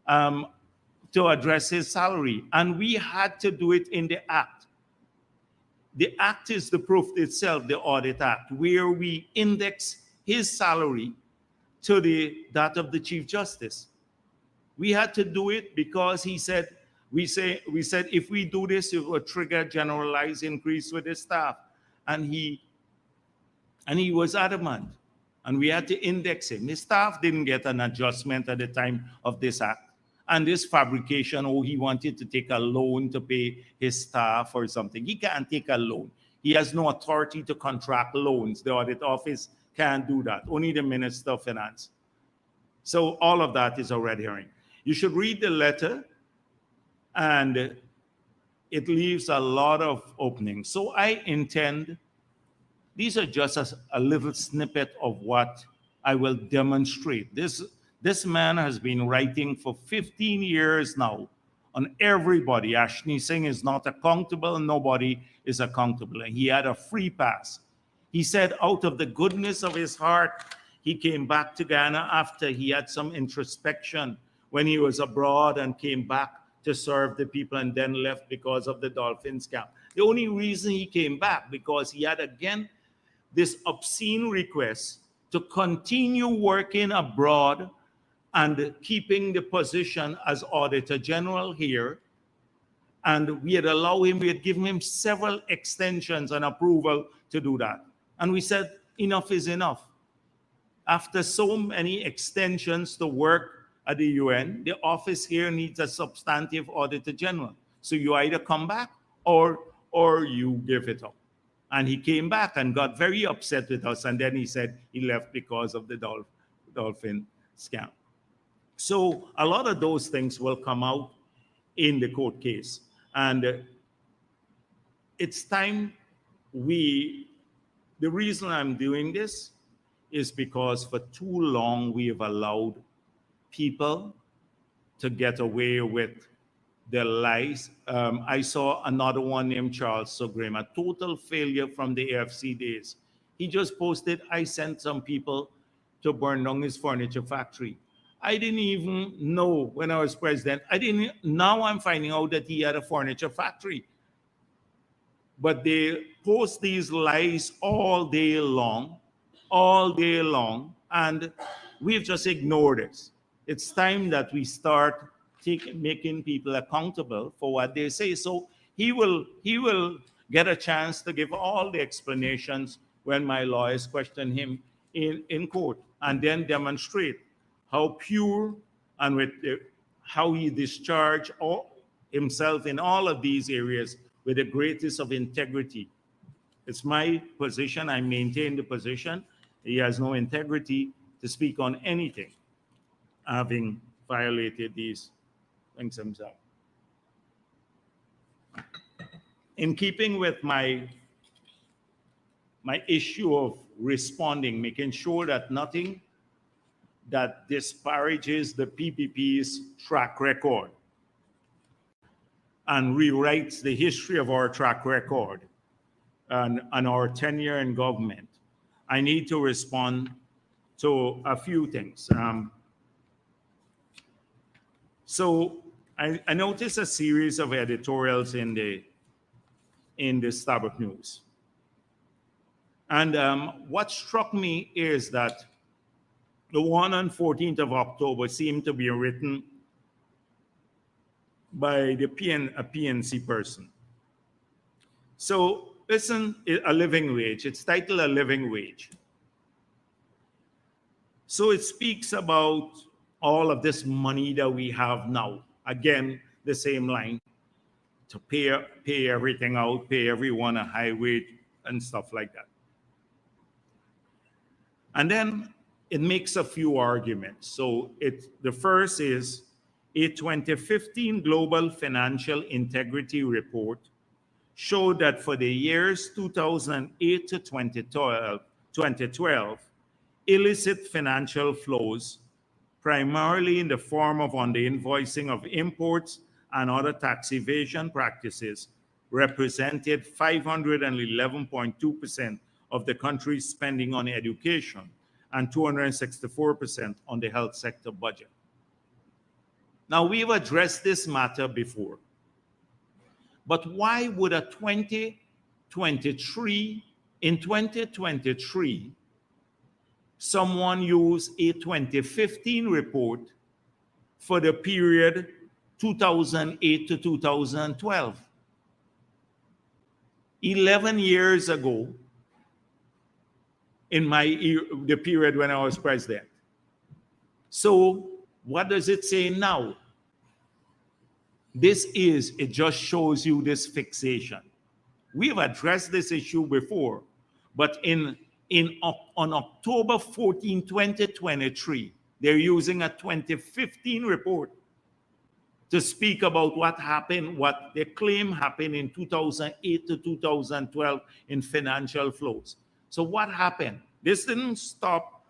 to address his salary, and we had to do it in the act. The act is the proof itself, the Audit Act, where we index his salary to that of the Chief Justice. We had to do it because he said, we said if we do this, it will trigger generalized increase with the staff. And he was adamant. And we had to index him. His staff didn't get an adjustment at the time of this act. And this fabrication, he wanted to take a loan to pay his staff or something. He can't take a loan. He has no authority to contract loans. The audit office can't do that. Only the Minister of Finance. So all of that is a red herring. You should read the letter, and it leaves a lot of openings. So I intend, these are just a little snippet of what I will demonstrate. This man has been writing for 15 years now on everybody. Ashley Singh is not accountable. Nobody is accountable. And he had a free pass. He said out of the goodness of his heart, he came back to Guyana after he had some introspection when he was abroad and came back to serve the people and then left because of the dolphin scam. The only reason he came back because he had again this obscene request to continue working abroad and keeping the position as Auditor General here. And we had given him several extensions and approval to do that. And we said, enough is enough. After so many extensions to work at the UN, the office here needs a substantive Auditor General. So you either come back or you give it up. And he came back and got very upset with us. And then he said he left because of the dolphin scam. So a lot of those things will come out in the court case. And it's time the reason I'm doing this is because for too long we have allowed people to get away with their lies. I saw another one named Charles Sogrim, a total failure from the AFC days. He just posted, I sent some people to burn down his furniture factory. I didn't even know when I was president. Now I'm finding out that he had a furniture factory. But they post these lies all day long, and we've just ignored it. It's time that we start making people accountable for what they say. So he will get a chance to give all the explanations when my lawyers question him in court, and then demonstrate how pure and how he discharged himself in all of these areas with the greatest of integrity. It's my position. I maintain the position. He has no integrity to speak on anything, having violated these things himself. In keeping with my issue of responding, making sure that nothing that disparages the PPP's track record and rewrites the history of our track record and our tenure in government, I need to respond to a few things. So I noticed a series of editorials in the Starbuck News. And what struck me is that the one on 14th of October seemed to be written by a PNC person. So listen, a living wage. It's titled A Living Wage. So it speaks about all of this money that we have now. Again, the same line, to pay everything out, pay everyone a high wage and stuff like that. And then it makes a few arguments. So the first is a 2015 Global Financial Integrity Report showed that for the years 2008 to 2012, illicit financial flows, primarily in the form of under-invoicing of imports and other tax evasion practices, represented 511.2% of the country's spending on education and 264% on the health sector budget. Now, we've addressed this matter before, but why would in 2023, someone use a 2015 report for the period 2008 to 2012? 11 years ago, in the period when I was president. So what does it say now? It just shows you this fixation. We've addressed this issue before, but on October 14, 2023, they're using a 2015 report to speak about what happened, what they claim happened in 2008 to 2012 in financial flows. So what happened? This didn't stop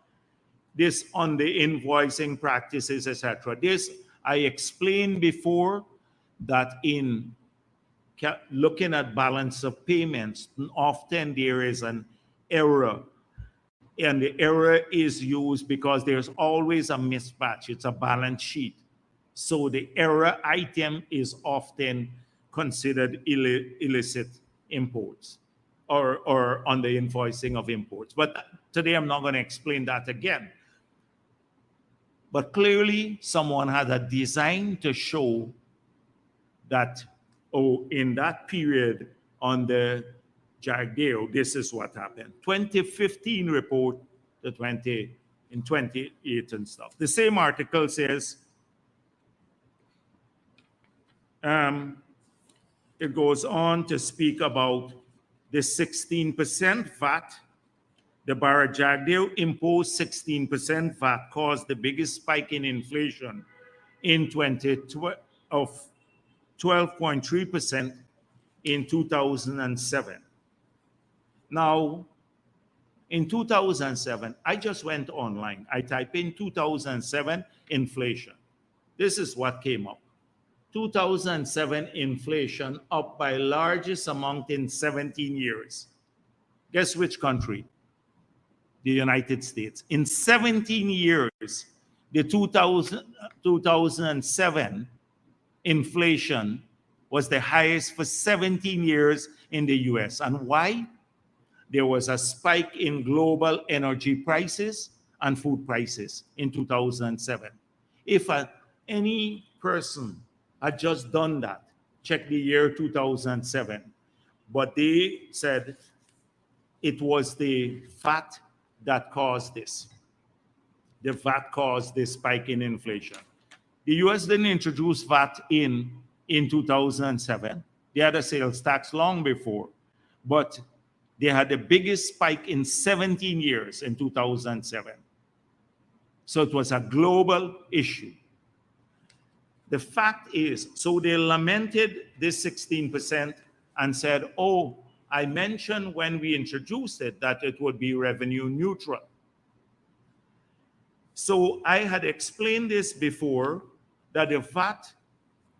this on the invoicing practices, etc. This, I explained before that in looking at balance of payments, often there is an error. And the error is used because there's always a mismatch. It's a balance sheet. So the error item is often considered illicit imports or on the invoicing of imports. But today I'm not going to explain that again. But clearly someone had a design to show that, in that period on the Jagdeo, this is what happened. 2015 report to 28 and stuff. The same article says, it goes on to speak about the 16% VAT. The Bharrat Jagdeo imposed 16% VAT caused the biggest spike in inflation in 2012 of 12.3% in 2007. Now, in 2007, I just went online. I typed in 2007 inflation. This is what came up. 2007 inflation up by largest amount in 17 years. Guess which country? The United States. In 17 years, the 2007 inflation was the highest for 17 years in the US. And why? There was a spike in global energy prices and food prices in 2007. If any person had just done that, check the year 2007, but they said it was the VAT that caused this. The VAT caused this spike in inflation. The US didn't introduce VAT in 2007. They had a sales tax long before, but they had the biggest spike in 17 years in 2007. So it was a global issue. The fact is, so they lamented this 16% and said, oh, I mentioned when we introduced it that it would be revenue neutral. So I had explained this before, that the VAT,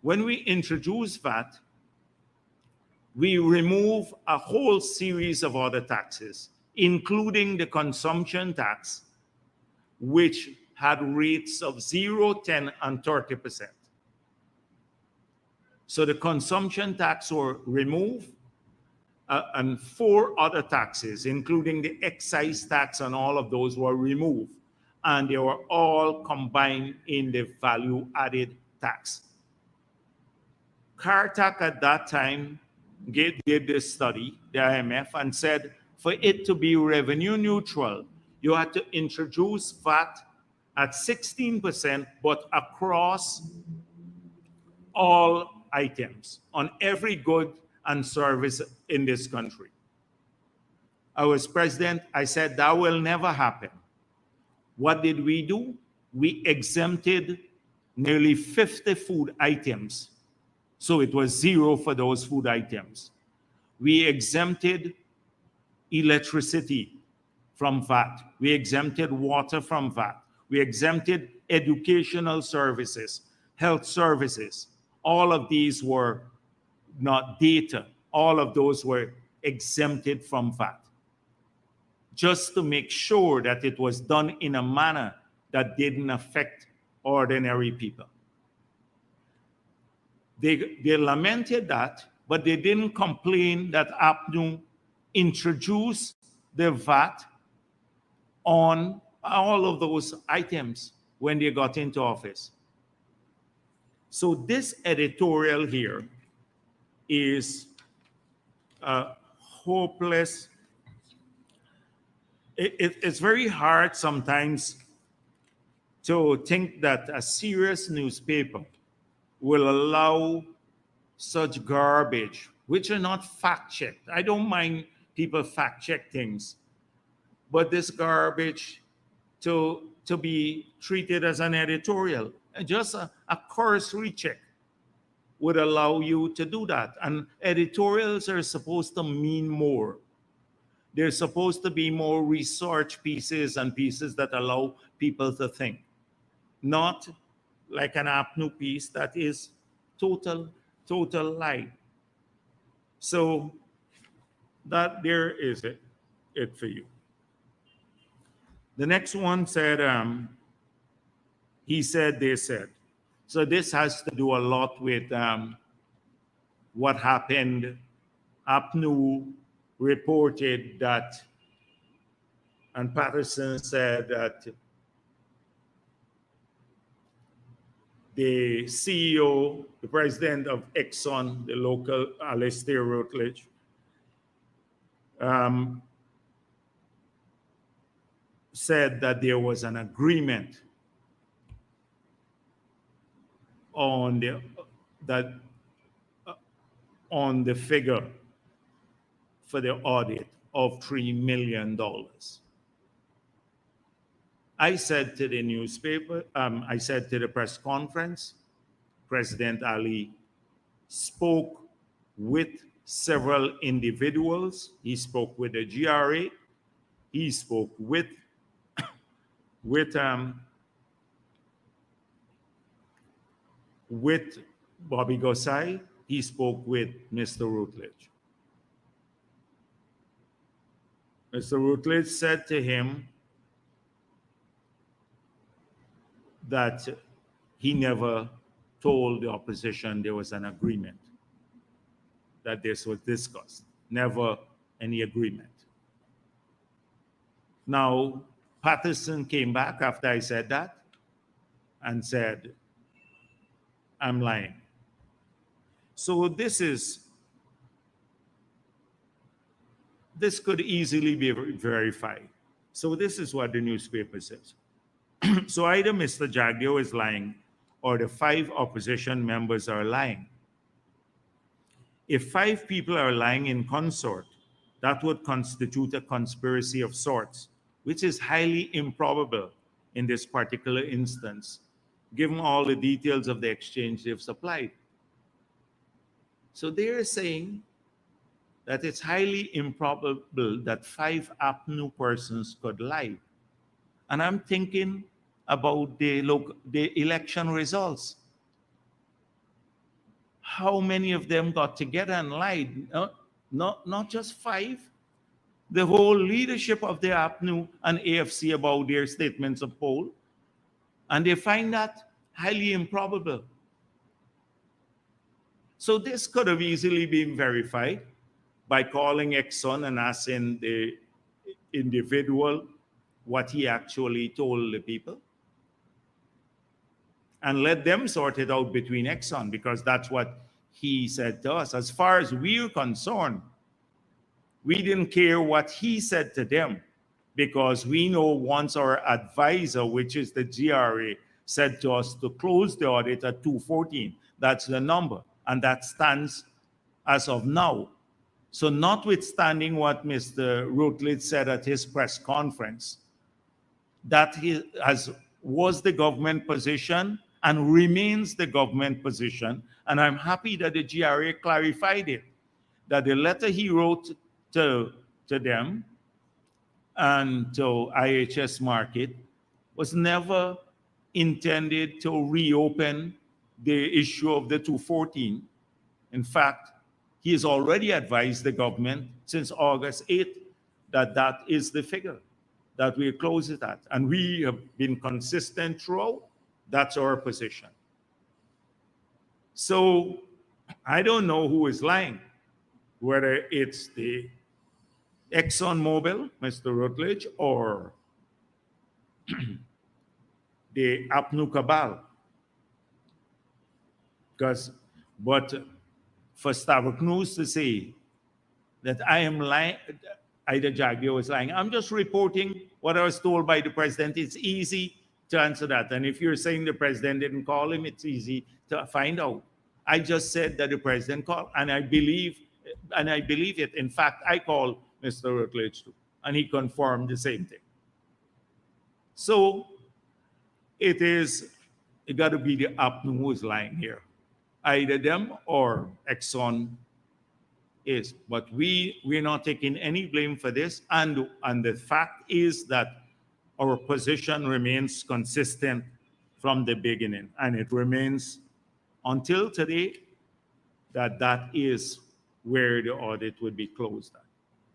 when we introduce VAT, we remove a whole series of other taxes, including the consumption tax, which had rates of 0, 10, and 30%. So the consumption tax were removed, and 4 other taxes, including the excise tax, and all of those were removed. And they were all combined in the value added tax. CARTAC at that time did this study, the IMF, and said for it to be revenue neutral, you had to introduce VAT at 16%, but across all items, on every good and service in this country. I was president, I said that will never happen. What did we do? We exempted nearly 50 food items. So it was 0 for those food items. We exempted electricity from VAT. We exempted water from VAT. We exempted educational services, health services. All of these were not data. All of those were exempted from VAT, just to make sure that it was done in a manner that didn't affect ordinary people. They lamented that, but they didn't complain that APNU introduced the VAT on all of those items when they got into office. So this editorial here is hopeless. It's very hard sometimes to think that a serious newspaper will allow such garbage, which are not fact-checked. I don't mind people fact-check things, but this garbage to be treated as an editorial, just a cursory check would allow you to do that. And editorials are supposed to mean more. They're supposed to be more research pieces and pieces that allow people to think, not like an APNU piece that is total lie. So that there is it for you. The next one said, he said, they said. So this has to do a lot with what happened. APNU reported that, and Patterson said that the CEO, the president of Exxon, the local Alistair Rutledge, said that there was an agreement on the figure for the audit of $3 million. I said to the newspaper, I said to the press conference, President Ali spoke with several individuals. He spoke with the GRA. He spoke with Bobby Gosai. He spoke with Mr. Rutledge. Mr. Rutledge said to him that he never told the opposition there was an agreement, that this was discussed, never any agreement. Now, Patterson came back after I said that and said, I'm lying. So this could easily be verified. So this is what the newspaper says. So either Mr. Jagdeo is lying or the 5 opposition members are lying. If 5 people are lying in consort, that would constitute a conspiracy of sorts, which is highly improbable in this particular instance, given all the details of the exchange they've supplied. So they're saying that it's highly improbable that 5 APNU persons could lie. And I'm thinking about the election results. How many of them got together and lied? Not just 5. The whole leadership of the APNU and AFC about their statements of poll. And they find that highly improbable. So this could have easily been verified. by calling Exxon and asking the individual what he actually told the people, and let them sort it out between Exxon, because that's what he said to us. As far as we're concerned, we didn't care what he said to them, because we know once our advisor, which is the GRA, said to us to close the audit at 214. That's the number, and that stands as of now. So notwithstanding what Mr. Rutledge said at his press conference, that was the government position and remains the government position. And I'm happy that the GRA clarified it, that the letter he wrote to them and to IHS Markit was never intended to reopen the issue of the 214. In fact, he has already advised the government since August 8th that that is the figure that we close it at. And we have been consistent throughout. That's our position. So I don't know who is lying, whether it's the ExxonMobil, Mr. Rutledge, or the APNU cabal. But for Stavros News to say that I am lying, either Jagdeo is lying, I'm just reporting what I was told by the president. It's easy to answer that. And if you're saying the president didn't call him, it's easy to find out. I just said that the president called, and I believe it. In fact, I called Mr. Rutledge too, and he confirmed the same thing. So it got to be the APNU who is lying here. Either them or Exxon is. But we're not taking any blame for this. And the fact is that our position remains consistent from the beginning. And it remains until today that is where the audit would be closed at.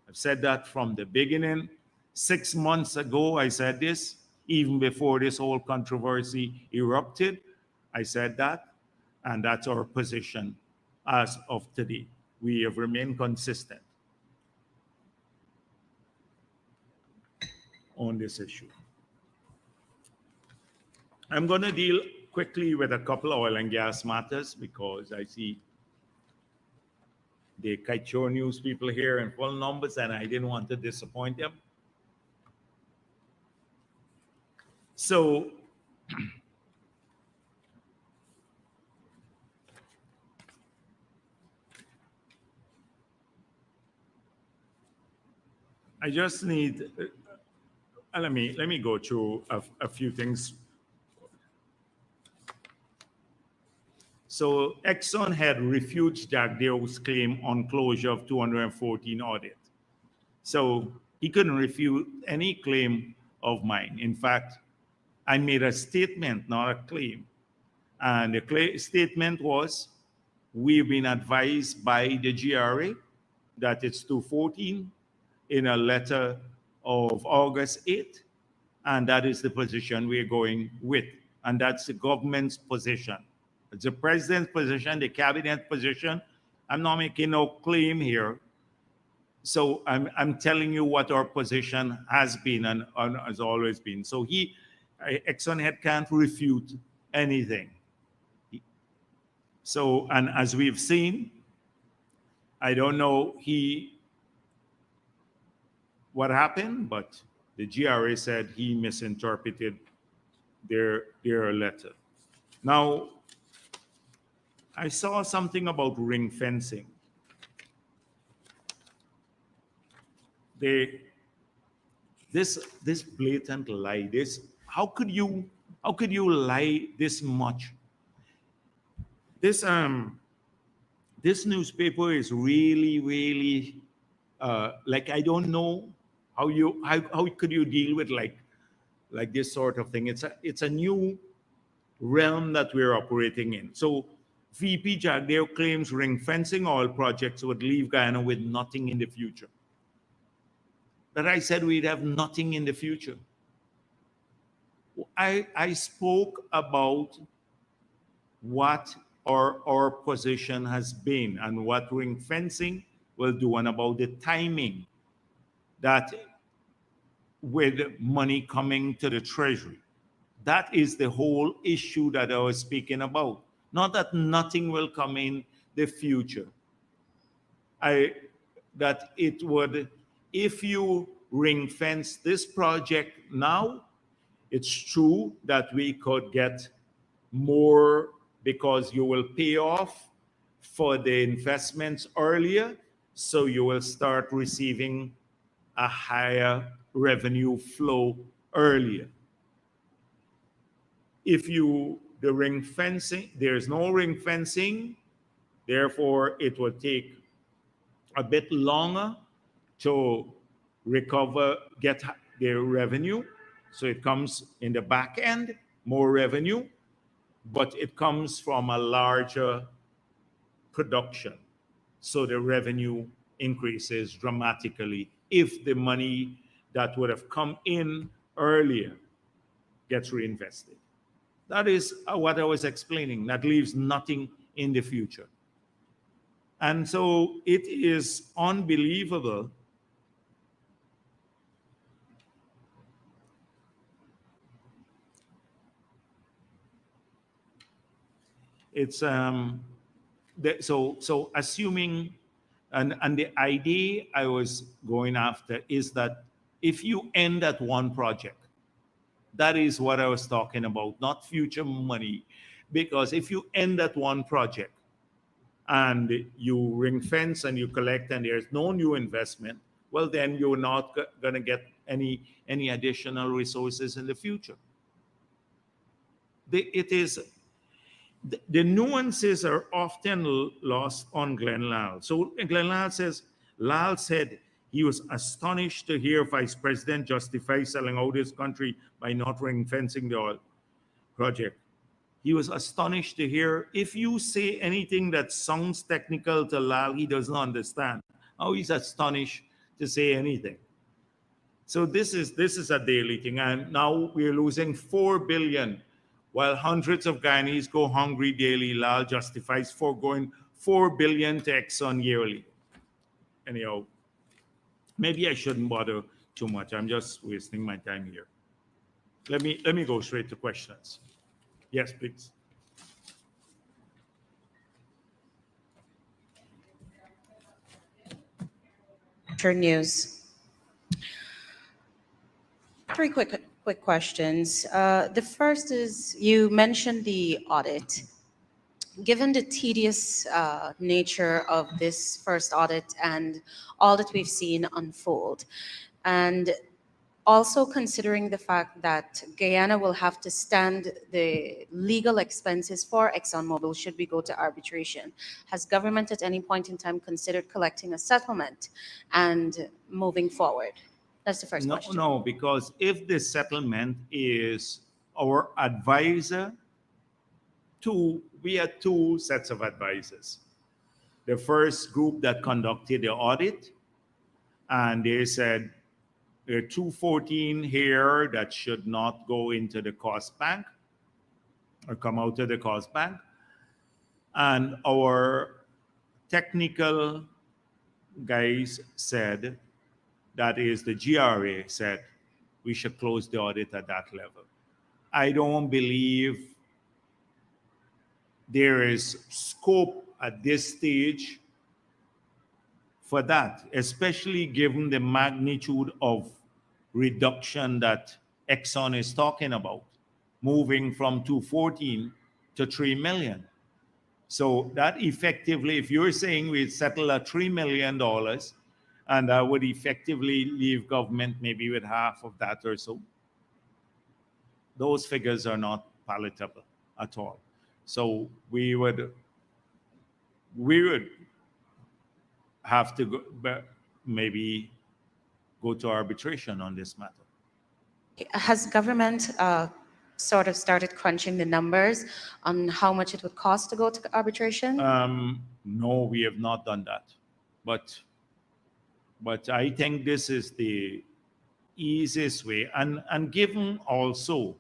I've said that from the beginning. 6 months ago, I said this. Even before this whole controversy erupted, I said that. And that's our position as of today. We have remained consistent on this issue. I'm going to deal quickly with a couple of oil and gas matters because I see the Kaichor News people here in full numbers and I didn't want to disappoint them. So, I just need, let me go through a few things. So Exxon had refused Jagdeo's claim on closure of 214 audit. So he couldn't refute any claim of mine. In fact, I made a statement, not a claim. And the statement was, we've been advised by the GRA that it's 214 in a letter of August 8th, and that is the position we're going with. And that's the government's position. It's the president's position, the cabinet position. I'm not making no claim here. So I'm telling you what our position has been and has always been. So Exxon Head can't refute anything. So, and as we've seen, I don't know what happened, but the GRA said he misinterpreted their letter. Now, I saw something about ring fencing. This blatant lie. How could you lie this much? This newspaper is really like, I don't know how could you deal with like this sort of thing. It's a new realm that we're operating in. So VP Jagdeo claims ring fencing oil projects would leave Guyana with nothing in the future. But I said we'd have nothing in the future. I spoke about what our position has been and what ring fencing will do, and about the timing that with money coming to the treasury. That is the whole issue that I was speaking about. Not that nothing will come in the future. That it would, if you ring fence this project now, it's true that we could get more because you will pay off for the investments earlier, so you will start receiving a higher revenue flow earlier. If the ring fencing, there's no ring fencing, therefore it will take a bit longer to recover, get their revenue. So it comes in the back end, more revenue, but it comes from a larger production. So the revenue increases dramatically if the money that would have come in earlier gets reinvested. That is what I was explaining. That leaves nothing in the future. And so it is unbelievable. It's so assuming, and the idea I was going after is that if you end at one project, that is what I was talking about, not future money. Because if you end at one project and you ring fence and you collect and there's no new investment, well, then you're not going to get any additional resources in the future. The nuances are often lost on Glenn Lal. So Glenn Lal says, Lal said he was astonished to hear Vice President justify selling out his country by not ring fencing the oil project. He was astonished to hear, if you say anything that sounds technical to Lal, he doesn't understand. How he's astonished to say anything. So this is a daily thing. And now we're losing 4 billion while hundreds of Guyanese go hungry daily. Lal justifies foregoing 4 billion to Exxon yearly. Anyhow, maybe I shouldn't bother too much. I'm just wasting my time here. Let me go straight to questions. Yes, please. News. Three quick questions. The first is, you mentioned the audit. Given the tedious nature of this first audit and all that we've seen unfold, and also considering the fact that Guyana will have to stand the legal expenses for ExxonMobil should we go to arbitration, has government at any point in time considered collecting a settlement and moving forward? That's the first question. No, because if the settlement is our advisor, we had two sets of advisors. The first group that conducted the audit, and they said there are 214 here that should not go into the cost bank or come out of the cost bank. And our technical guys said, that is the GRA said, we should close the audit at that level. I don't believe there is scope at this stage for that, especially given the magnitude of reduction that Exxon is talking about, moving from 214 to 3 million. So that effectively, if you're saying we settle at $3 million, and that would effectively leave government maybe with half of that or so, those figures are not palatable at all. So we would have to maybe go to arbitration on this matter. Has government sort of started crunching the numbers on how much it would cost to go to arbitration? No, we have not done that. But I think this is the easiest way. And given also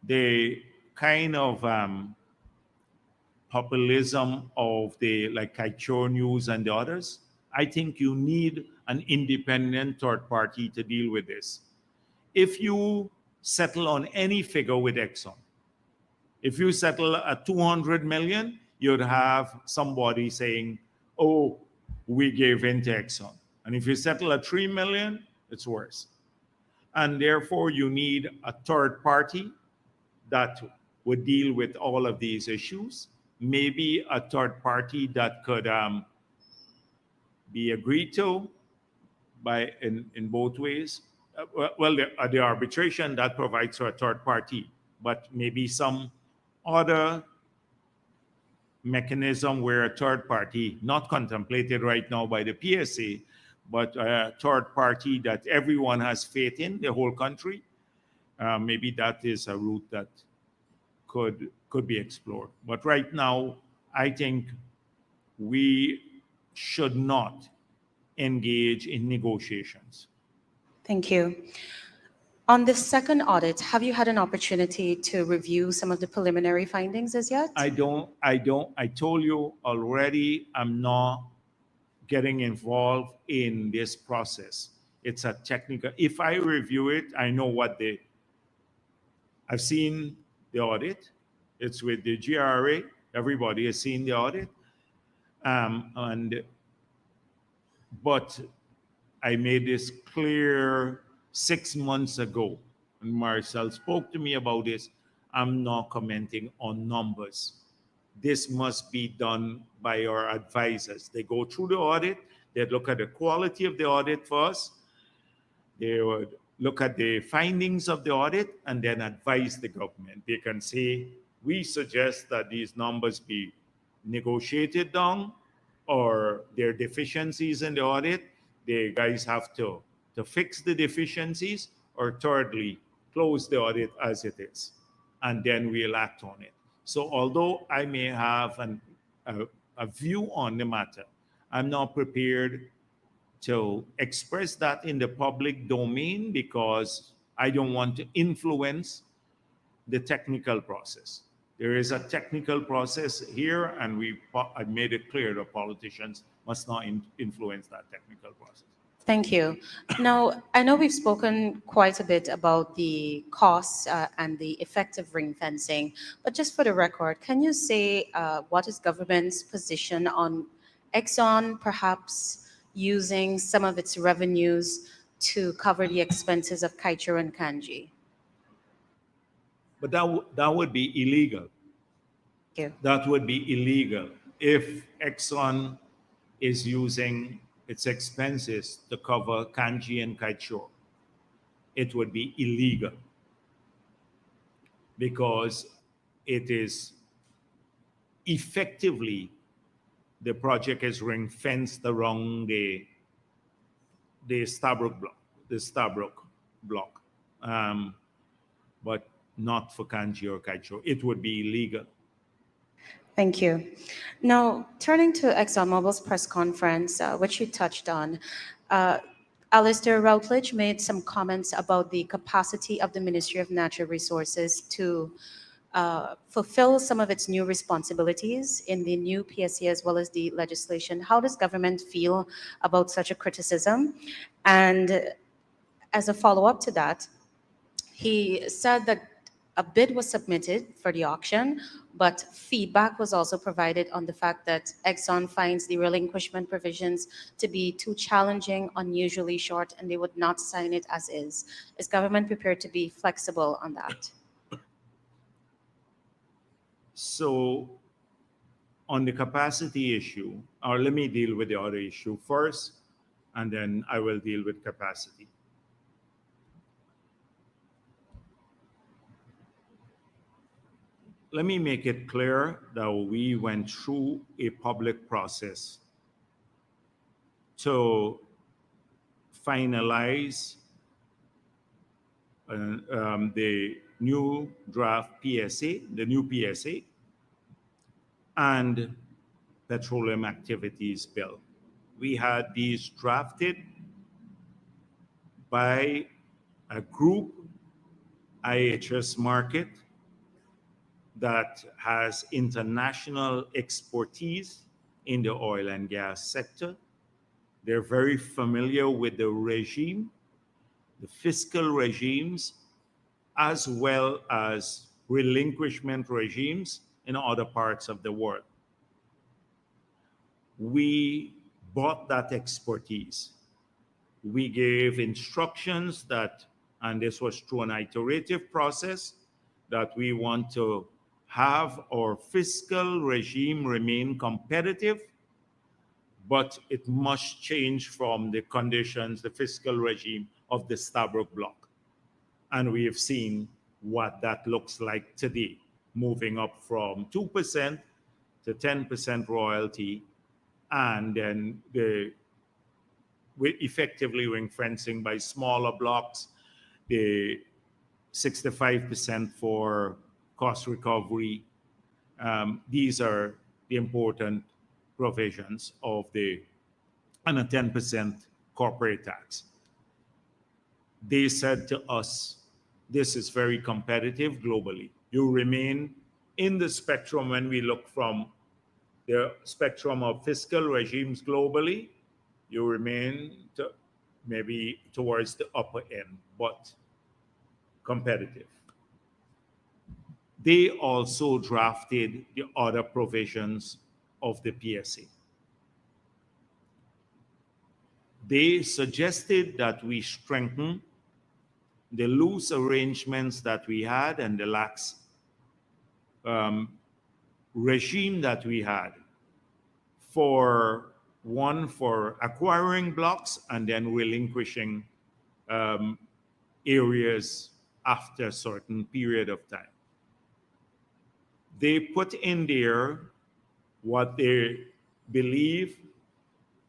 the kind of populism of the like Kaichor News and the others. I think you need an independent third party to deal with this. If you settle on any figure with Exxon, if you settle at 200 million, you'd have somebody saying, oh, we gave in to Exxon. And if you settle at 3 million, it's worse. And therefore, you need a third party that would deal with all of these issues. Maybe a third party that could be agreed to by in both ways. Well, the arbitration that provides for a third party, but maybe some other mechanism where a third party, not contemplated right now by the PSA, but a third party that everyone has faith in, the whole country, maybe that is a route that could be explored. But right now, I think we should not engage in negotiations. Thank you. On the second audit, have you had an opportunity to review some of the preliminary findings as yet? I told you already, I'm not getting involved in this process. It's a technical, if I review it, I know I've seen the audit. It's with the GRA. Everybody has seen the audit. But I made this clear 6 months ago, and Marcel spoke to me about this. I'm not commenting on numbers. This must be done by our advisors. They go through the audit, they look at the quality of the audit first, they would look at the findings of the audit, and then advise the government. They can say, we suggest that these numbers be negotiated down, or there are deficiencies in the audit. The guys have to fix the deficiencies, or thirdly, close the audit as it is, and then we'll act on it. So although I may have a view on the matter, I'm not prepared to express that in the public domain because I don't want to influence the technical process. There is a technical process here, and I made it clear the politicians must not influence that technical process. Thank you. Now, I know we've spoken quite a bit about the costs and the effective ring fencing, but just for the record, can you say what is government's position on Exxon perhaps using some of its revenues to cover the expenses of Kaichor and Kanji? But that would be illegal. Thank you. That would be illegal if Exxon is using its expenses to cover Kanji and Kaichor. It would be illegal because it is effectively, the project is ring fenced around the Stabroek block, but not for Kanji or Kaichor. It would be illegal. Thank you. Now, turning to ExxonMobil's press conference, which you touched on, Alistair Routledge made some comments about the capacity of the Ministry of Natural Resources to fulfill some of its new responsibilities in the new PSA as well as the legislation. How does government feel about such a criticism? And as a follow-up to that, he said that a bid was submitted for the auction, but feedback was also provided on the fact that Exxon finds the relinquishment provisions to be too challenging, unusually short, and they would not sign it as is. Is government prepared to be flexible on that? So on the capacity issue, or let me deal with the other issue first, and then I will deal with capacity. Let me make it clear that we went through a public process to finalize the new draft PSA, the new PSA, and petroleum activities bill. We had these drafted by a group, IHS Markit, that has international expertise in the oil and gas sector. They're very familiar with the regime, the fiscal regimes, as well as relinquishment regimes in other parts of the world. We bought that expertise. We gave instructions that, and this was through an iterative process, that we want to have our fiscal regime remain competitive, but it must change from the conditions, the fiscal regime of the Stabroek Bloc. And we have seen what that looks like today, moving up from 2% to 10% royalty, and then effectively ring fencing by smaller blocks, the 65% for cost recovery. These are the important provisions of and a 10% corporate tax. They said to us, this is very competitive globally. You remain in the spectrum when we look from the spectrum of fiscal regimes globally, you remain maybe towards the upper end, but competitive. They also drafted the other provisions of the PSA. They suggested that we strengthen the loose arrangements that we had and the lax regime that we had for acquiring blocks and then relinquishing areas after a certain period of time. They put in there what they believe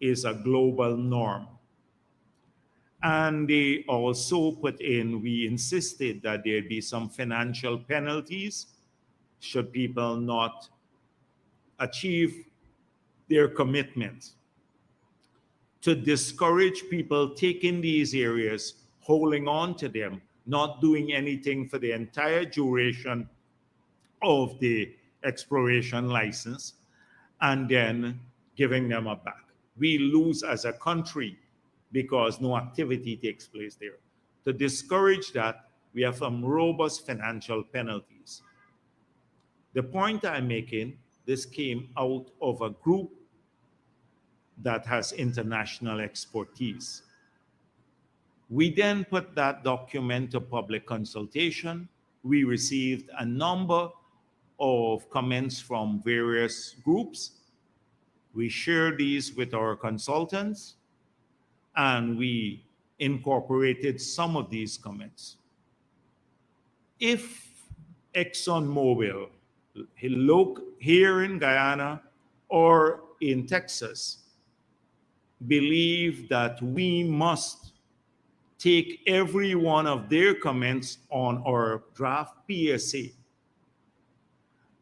is a global norm. And they also put in, we insisted that there'd be some financial penalties should people not achieve their commitments, to discourage people taking these areas, holding on to them, not doing anything for the entire duration of the exploration license, and then giving them a back. We lose as a country because no activity takes place there. To discourage that, we have some robust financial penalties. The point I'm making, this came out of a group that has international expertise. We then put that document to public consultation. We received a number of comments from various groups. We shared these with our consultants, and we incorporated some of these comments. If ExxonMobil, look here in Guyana or in Texas, believe that we must take every one of their comments on our draft PSA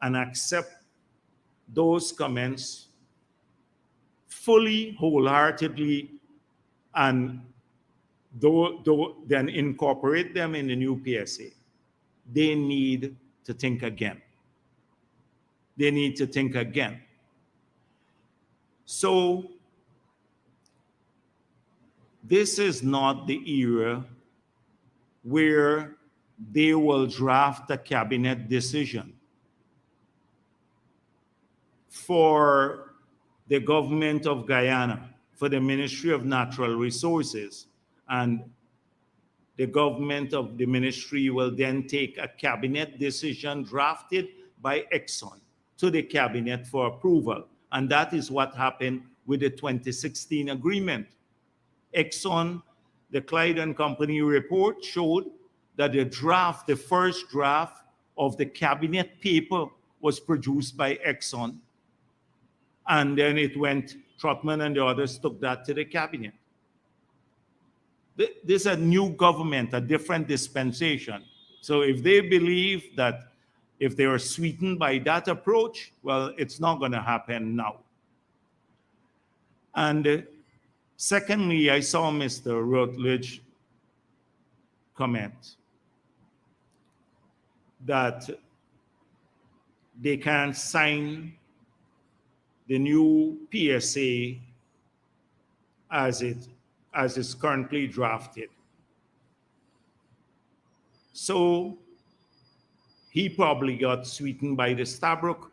and accept those comments fully, wholeheartedly, and then incorporate them in the new PSA, they need to think again. They need to think again. So this is not the era where they will draft a cabinet decision for the government of Guyana, for the Ministry of Natural Resources, and the government of the ministry will then take a cabinet decision drafted by Exxon to the cabinet for approval. And that is what happened with the 2016 agreement. Exxon, the Clyde and Company report showed that the first draft of the cabinet paper was produced by Exxon. And then it went, Trotman and the others took that to the cabinet. This is a new government, a different dispensation. So if they believe that if they are sweetened by that approach, well, it's not going to happen now. And secondly, I saw Mr. Rutledge comment that they can't sign the new PSA as is currently drafted. So he probably got sweetened by the Stabroek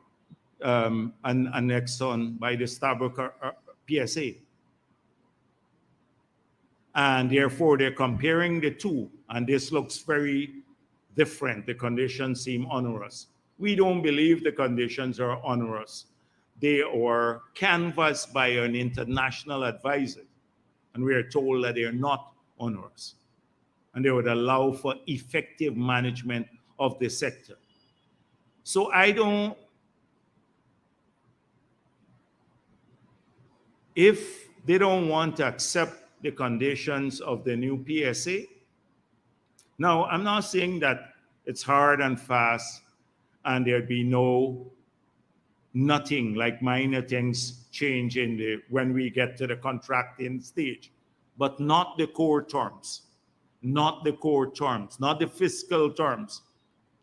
and Exxon by the Stabroek PSA. And therefore, they're comparing the two, and this looks very different. The conditions seem onerous. We don't believe the conditions are onerous. They are canvassed by an international advisor, and we are told that they are not onerous, and they would allow for effective management of the sector. So if they don't want to accept the conditions of the new PSA, now I'm not saying that it's hard and fast and there'd be nothing like minor things change when we get to the contracting stage, but not the core terms, not the fiscal terms.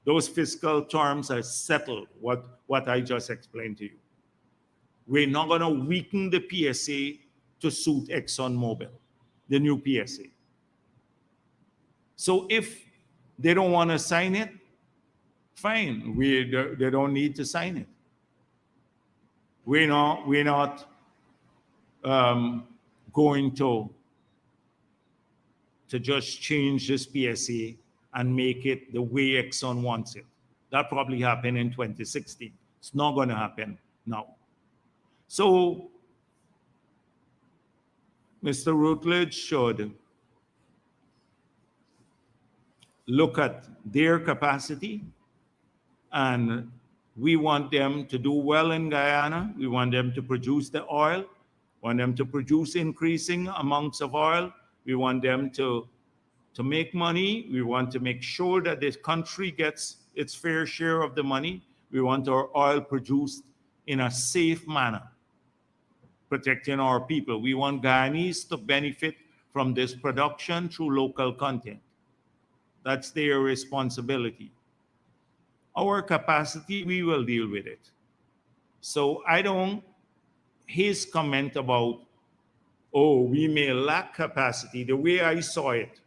Those fiscal terms are settled, what I just explained to you. We're not going to weaken the PSA to suit ExxonMobil, the new PSA. So if they don't want to sign it, fine, they don't need to sign it. We're not going to just change this PSA and make it the way Exxon wants it. That probably happened in 2016. It's not going to happen now. So Mr. Rutledge should look at their capacity, and we want them to do well in Guyana. We want them to produce the oil, want them to produce increasing amounts of oil. We want them to make money. We want to make sure that this country gets its fair share of the money. We want our oil produced in a safe manner, protecting our people. We want Guyanese to benefit from this production through local content. That's their responsibility. Our capacity, we will deal with it. So his comment about, oh, we may lack capacity, the way I saw it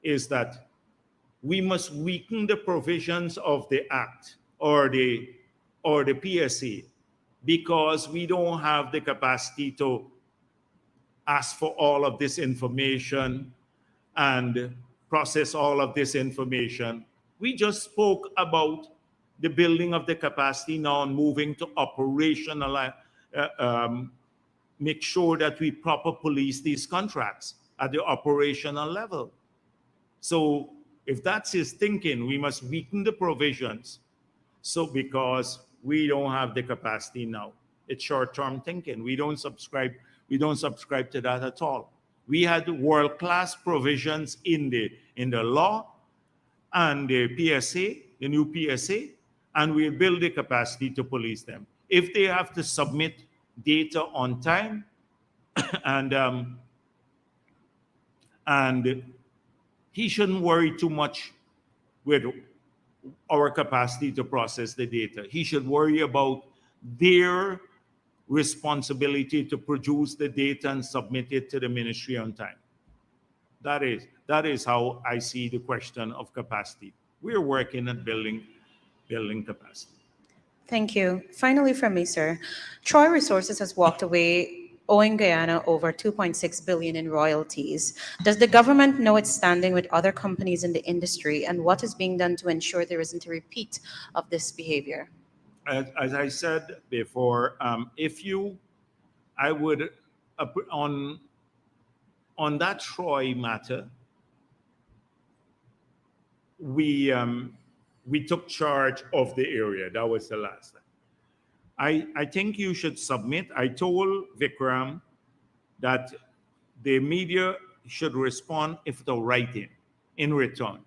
is that we must weaken the provisions of the Act or the PSA because we don't have the capacity to ask for all of this information and process all of this information. We just spoke about the building of the capacity now and moving to operational, make sure that we proper police these contracts at the operational level. So if that's his thinking, we must weaken the provisions. So because we don't have the capacity now, it's short-term thinking. We don't subscribe to that at all. We had world-class provisions in the law and the PSA, the new PSA, and we build the capacity to police them. If they have to submit data on time, and he shouldn't worry too much with our capacity to process the data. He should worry about their responsibility to produce the data and submit it to the ministry on time. That is how I see the question of capacity. We're working at building capacity. Thank you. Finally from me, sir. Troy Resources has walked away owing Guyana over $2.6 billion in royalties. Does the government know its standing with other companies in the industry, and what is being done to ensure there isn't a repeat of this behavior? As I said before, I would, on that Troy matter, we took charge of the area. That was the last time. I think you should submit. I told Vikram that the media should respond if they're writing in return.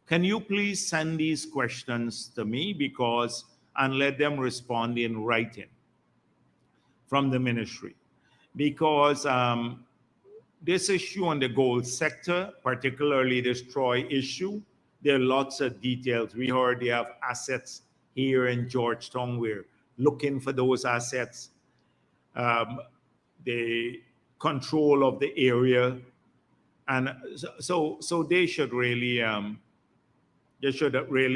Can you please send these questions to me and let them respond in writing from the ministry? Because this issue on the gold sector, particularly this Troy issue, there are lots of details. We heard they have assets here in Georgetown. We're looking for those assets, the control of the area, and so they should really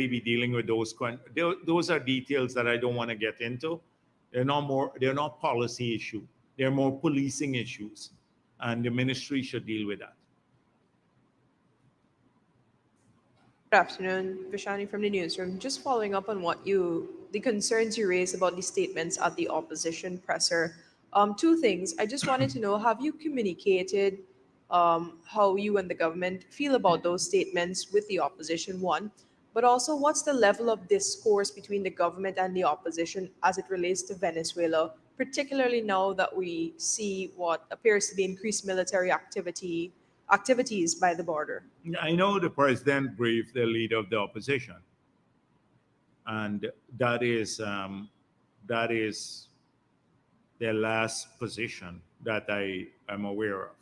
be dealing with those. Those are details that I don't want to get into. They're not policy issue. They're more policing issues, and the ministry should deal with that. Good afternoon, Vishani from the newsroom. Just following up on the concerns you raised about the statements at the opposition presser. Two things. I just wanted to know, have you communicated how you and the government feel about those statements with the opposition, one? But also, what's the level of discourse between the government and the opposition as it relates to Venezuela, particularly now that we see what appears to be increased military activities by the border? I know the president briefed the leader of the opposition, and that is their last position that I am aware of,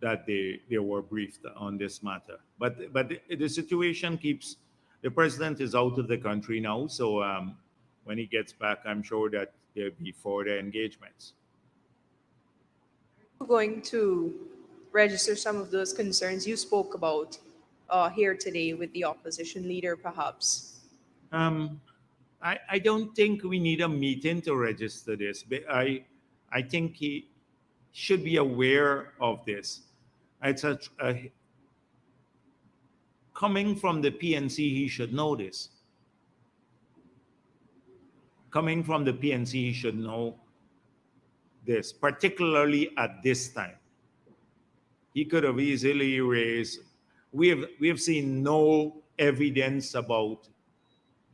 that they were briefed on this matter. But the situation keeps. The president is out of the country now, so when he gets back, I'm sure that there'll be further engagements. We're going to register some of those concerns you spoke about here today with the opposition leader, perhaps? I don't think we need a meeting to register this, but I think he should be aware of this. It's coming from the PNC, he should know this. Coming from the PNC, he should know this, particularly at this time. He could have easily raised. We have seen no evidence about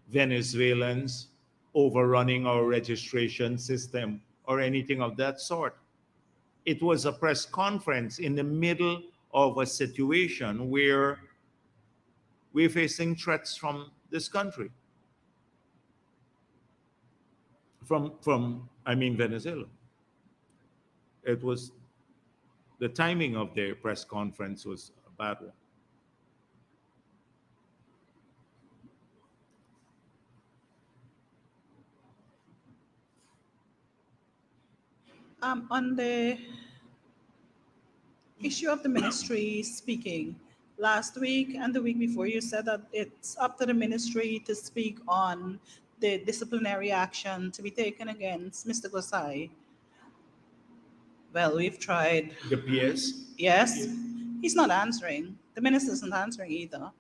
Venezuelans overrunning our registration system or anything of that sort. It was a press conference in the middle of a situation where we're facing threats from this country. From Venezuela. It was, the timing of the press conference was a bad one. On the issue of the ministry speaking, last week and the week before, you said that it's up to the ministry to speak on the disciplinary action to be taken against Mr. Gosai. Well, we've tried. The PS? Yes. He's not answering. The minister isn't answering either.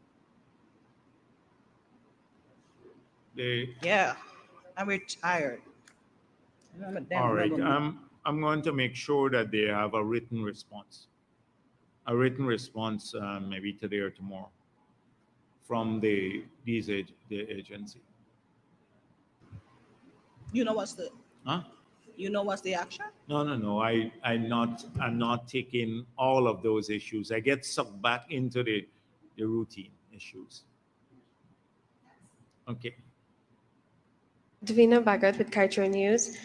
Yeah. And we're tired. All right. I'm going to make sure that they have a written response. A written response maybe today or tomorrow from the agency. You know what's the... Huh? You know what's the action? No. I'm not taking all of those issues. I get sucked back into the routine issues. Okay. Davina Bhagat with Kaitra News.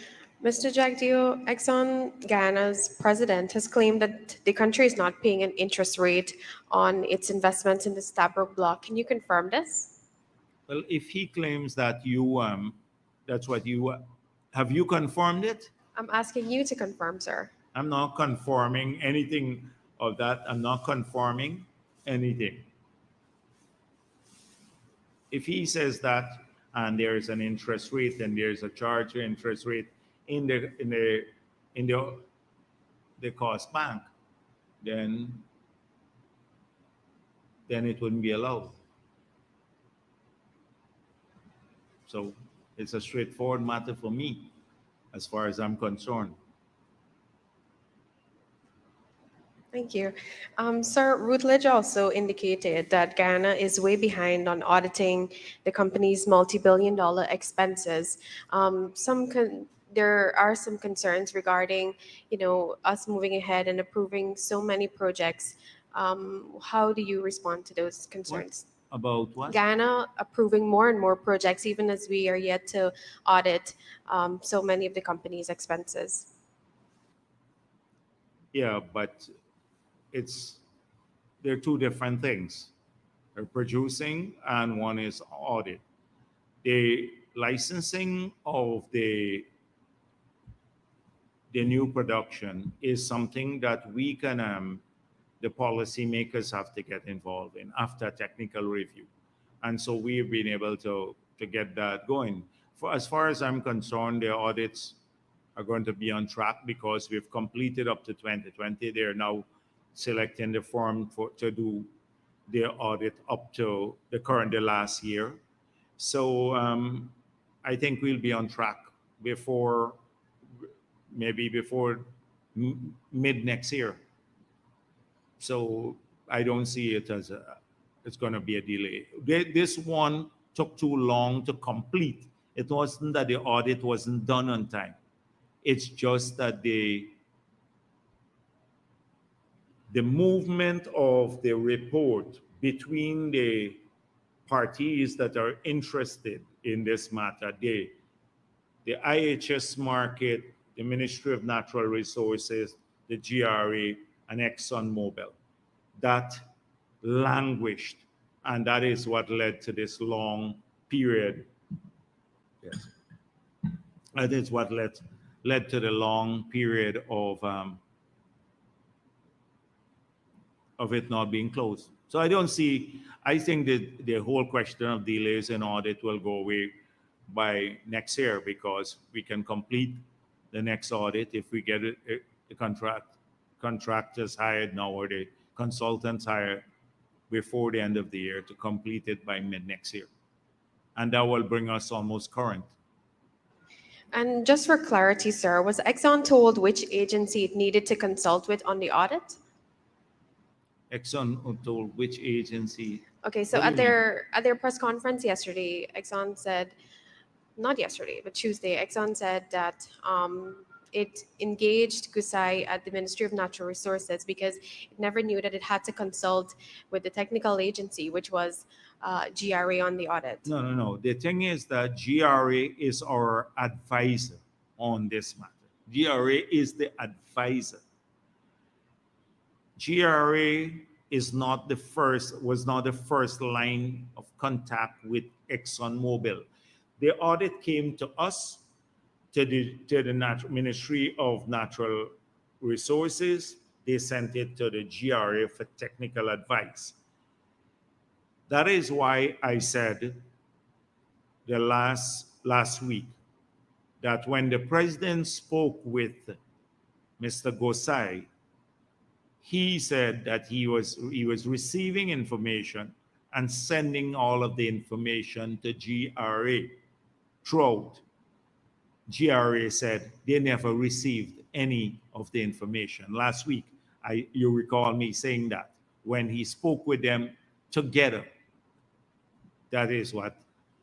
Mr. Jagdeo, Exxon Guyana's president has claimed that the country is not paying an interest rate on its investments in the Stabroek block. Can you confirm this? Well, if he claims that that's what you have you confirmed it? I'm asking you to confirm, sir. I'm not confirming anything of that. I'm not confirming anything. If he says that, and there's an interest rate, and there's a charge interest rate in the cost bank, then it wouldn't be allowed. So it's a straightforward matter for me, as far as I'm concerned. Thank you. Sir, Routledge also indicated that Guyana is way behind on auditing the company's multi-billion-dollar expenses. There are some concerns regarding, us moving ahead and approving so many projects. How do you respond to those concerns? About what? Guyana approving more and more projects, even as we are yet to audit so many of the company's expenses. Yeah, but they're two different things. They're producing and one is audit. the licensing of the new production is something that we can, the policymakers have to get involved in after technical review. And so we've been able to get that going. For as far as I'm concerned, the audits are going to be on track because we've completed up to 2020. They're now selecting the firm to do their audit up to the last year. So I think we'll be on track before mid next year. So I don't see it as it's going to be a delay. This one took too long to complete. It wasn't that the audit wasn't done on time. It's just that the movement of the report between the parties that are interested in this matter, the IHS market, the Ministry of Natural Resources, the GRA, and ExxonMobil, that languished, and that is what led to this long period. Yes, that is what led to the long period of it not being closed. So I think that the whole question of delays in audit will go away by next year because we can complete the next audit if we get the contractors hired now or the consultants hired before the end of the year to complete it by mid next year. And that will bring us almost current. And just for clarity, sir, was Exxon told which agency it needed to consult with on the audit? Exxon told which agency? Okay, so at their press conference yesterday, Exxon said, not yesterday, but Tuesday, Exxon said that it engaged GUSAI at the Ministry of Natural Resources because it never knew that it had to consult with the technical agency, which was GRA on the audit. No. The thing is that GRA is our advisor on this matter. GRA is the advisor. GRA was not the first line of contact with ExxonMobil. The audit came to us, to the Ministry of Natural Resources. They sent it to the GRA for technical advice. That is why I said the last week that when the president spoke with Mr. Gosai, he said that he was receiving information and sending all of the information to GRA throughout. GRA said they never received any of the information. Last week, you recall me saying that when he spoke with them together. That is what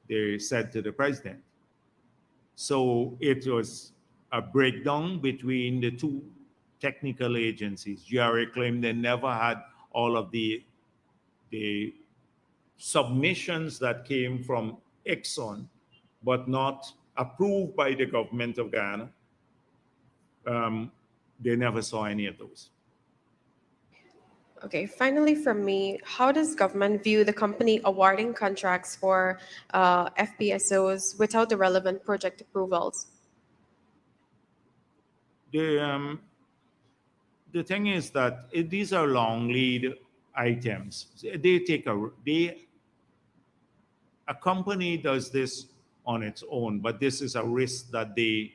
they said to the president. So it was a breakdown between the two technical agencies. GRA claimed they never had all of the submissions that came from Exxon, but not approved by the government of Guyana. They never saw any of those. Okay, finally from me, how does government view the company awarding contracts for FPSOs without the relevant project approvals? The thing is that these are long lead items. A company does this on its own, but this is a risk that they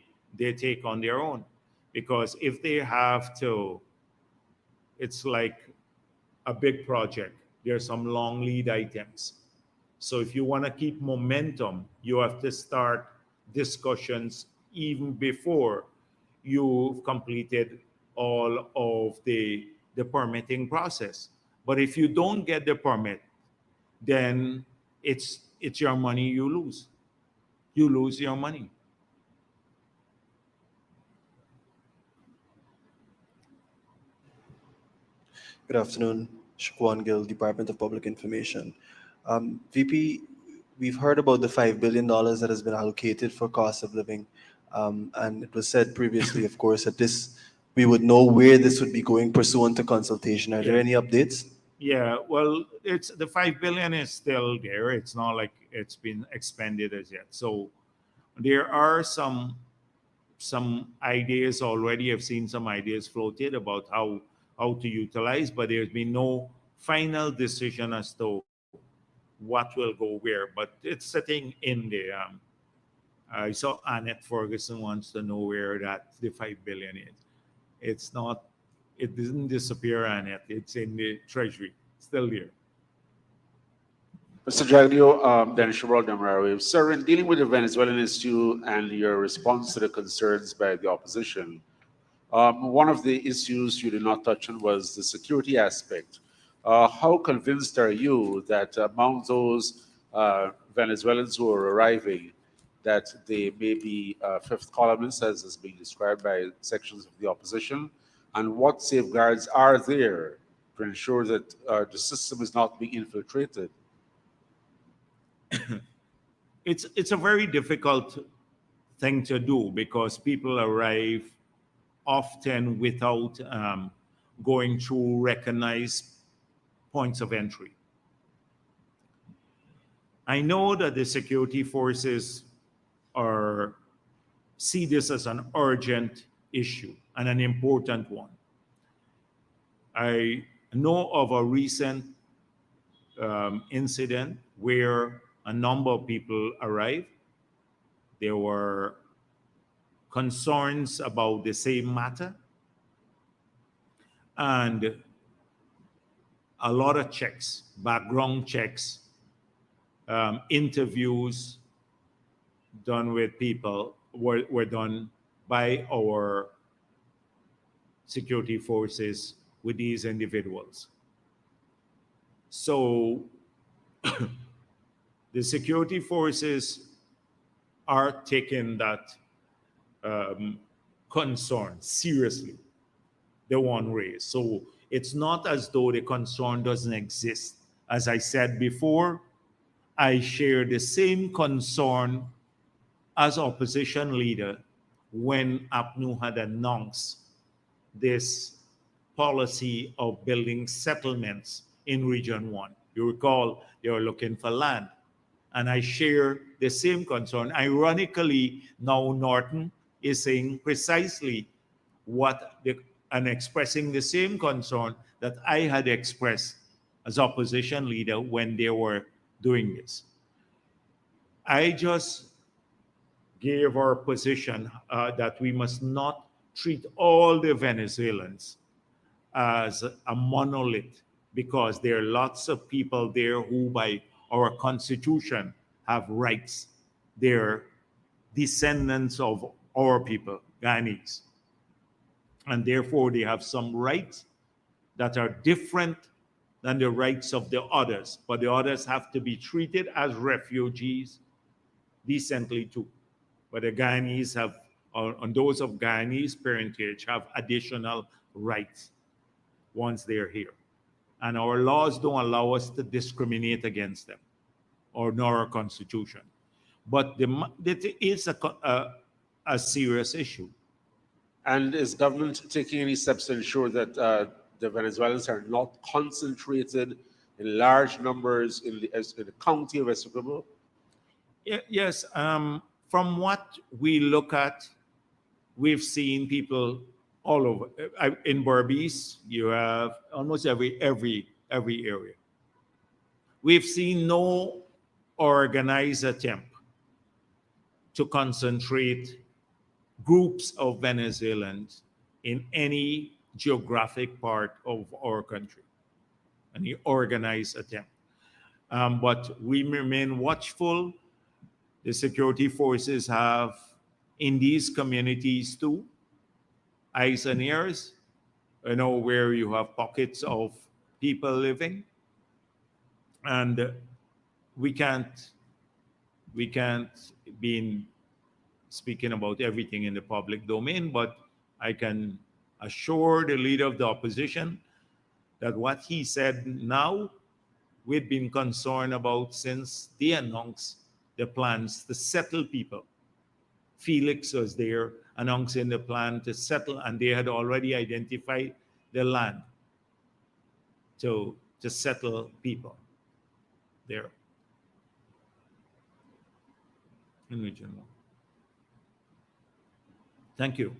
take on their own, because if they have to, it's like a big project. There's some long lead items. So if you want to keep momentum, you have to start discussions even before you've completed all of the permitting process. But if you don't get the permit, then it's your money you lose. You lose your money. Good afternoon, Shaquan Gill, Department of Public Information. VP, we've heard about the $5 billion that has been allocated for cost of living. And it was said previously, of course, that we would know where this would be going pursuant to consultation. Are there any updates? Yeah, well, it's the 5 billion is still there. It's not like it's been expended as yet. So there are some ideas already. I've seen some ideas floated about how to utilize, but there's been no final decision as to what will go where. But it's sitting in the. I saw Annette Ferguson wants to know where that the 5 billion is. It's not. It didn't disappear, Annette. It's in the treasury, still there. Mr. Jagdeo, then Shabral Damrawi. Sir, in dealing with the Venezuelan issue and your response to the concerns by the opposition, one of the issues you did not touch on was the security aspect. How convinced are you that among those Venezuelans who are arriving, that they may be fifth columnists, as is being described by sections of the opposition? And what safeguards are there to ensure that the system is not being infiltrated? It's a very difficult thing to do because people arrive often without going through recognized points of entry. I know that the security forces are see this as an urgent issue and an important one. I know of a recent incident where a number of people arrived. There were concerns about the same matter and a lot of checks, background checks, interviews done with people were done by our security forces with these individuals. So the security forces are taking that concern seriously, the one raised. So it's not as though the concern doesn't exist. As I said before, I share the same concern as opposition leader when APNU had announced this policy of building settlements in Region 1. You recall they were looking for land. And I share the same concern. Ironically, now Norton is saying precisely and expressing the same concern that I had expressed as opposition leader when they were doing this. I just gave our position that we must not treat all the Venezuelans as a monolith because there are lots of people there who by our constitution have rights. They're descendants of our people, Guyanese. And therefore they have some rights that are different than the rights of the others. But the others have to be treated as refugees decently too. But the Guyanese have, and those of Guyanese parentage have additional rights once they're here. And our laws don't allow us to discriminate against them, or nor our constitution. But it is a serious issue. And is government taking any steps to ensure that the Venezuelans are not concentrated in large numbers in the county of Essequibo? Yes. From what we look at, we've seen people all over. In Berbice, you have almost every area. We've seen no organized attempt to concentrate groups of Venezuelans in any geographic part of our country, any organized attempt. But we remain watchful. The security forces have, in these communities too, eyes and ears, where you have pockets of people living. And we can't be speaking about everything in the public domain, but I can assure the leader of the opposition that what he said now, we've been concerned about since they announced the plans to settle people. Felix was there announcing the plan to settle, and they had already identified the land. So to settle people there in region 1. Thank you.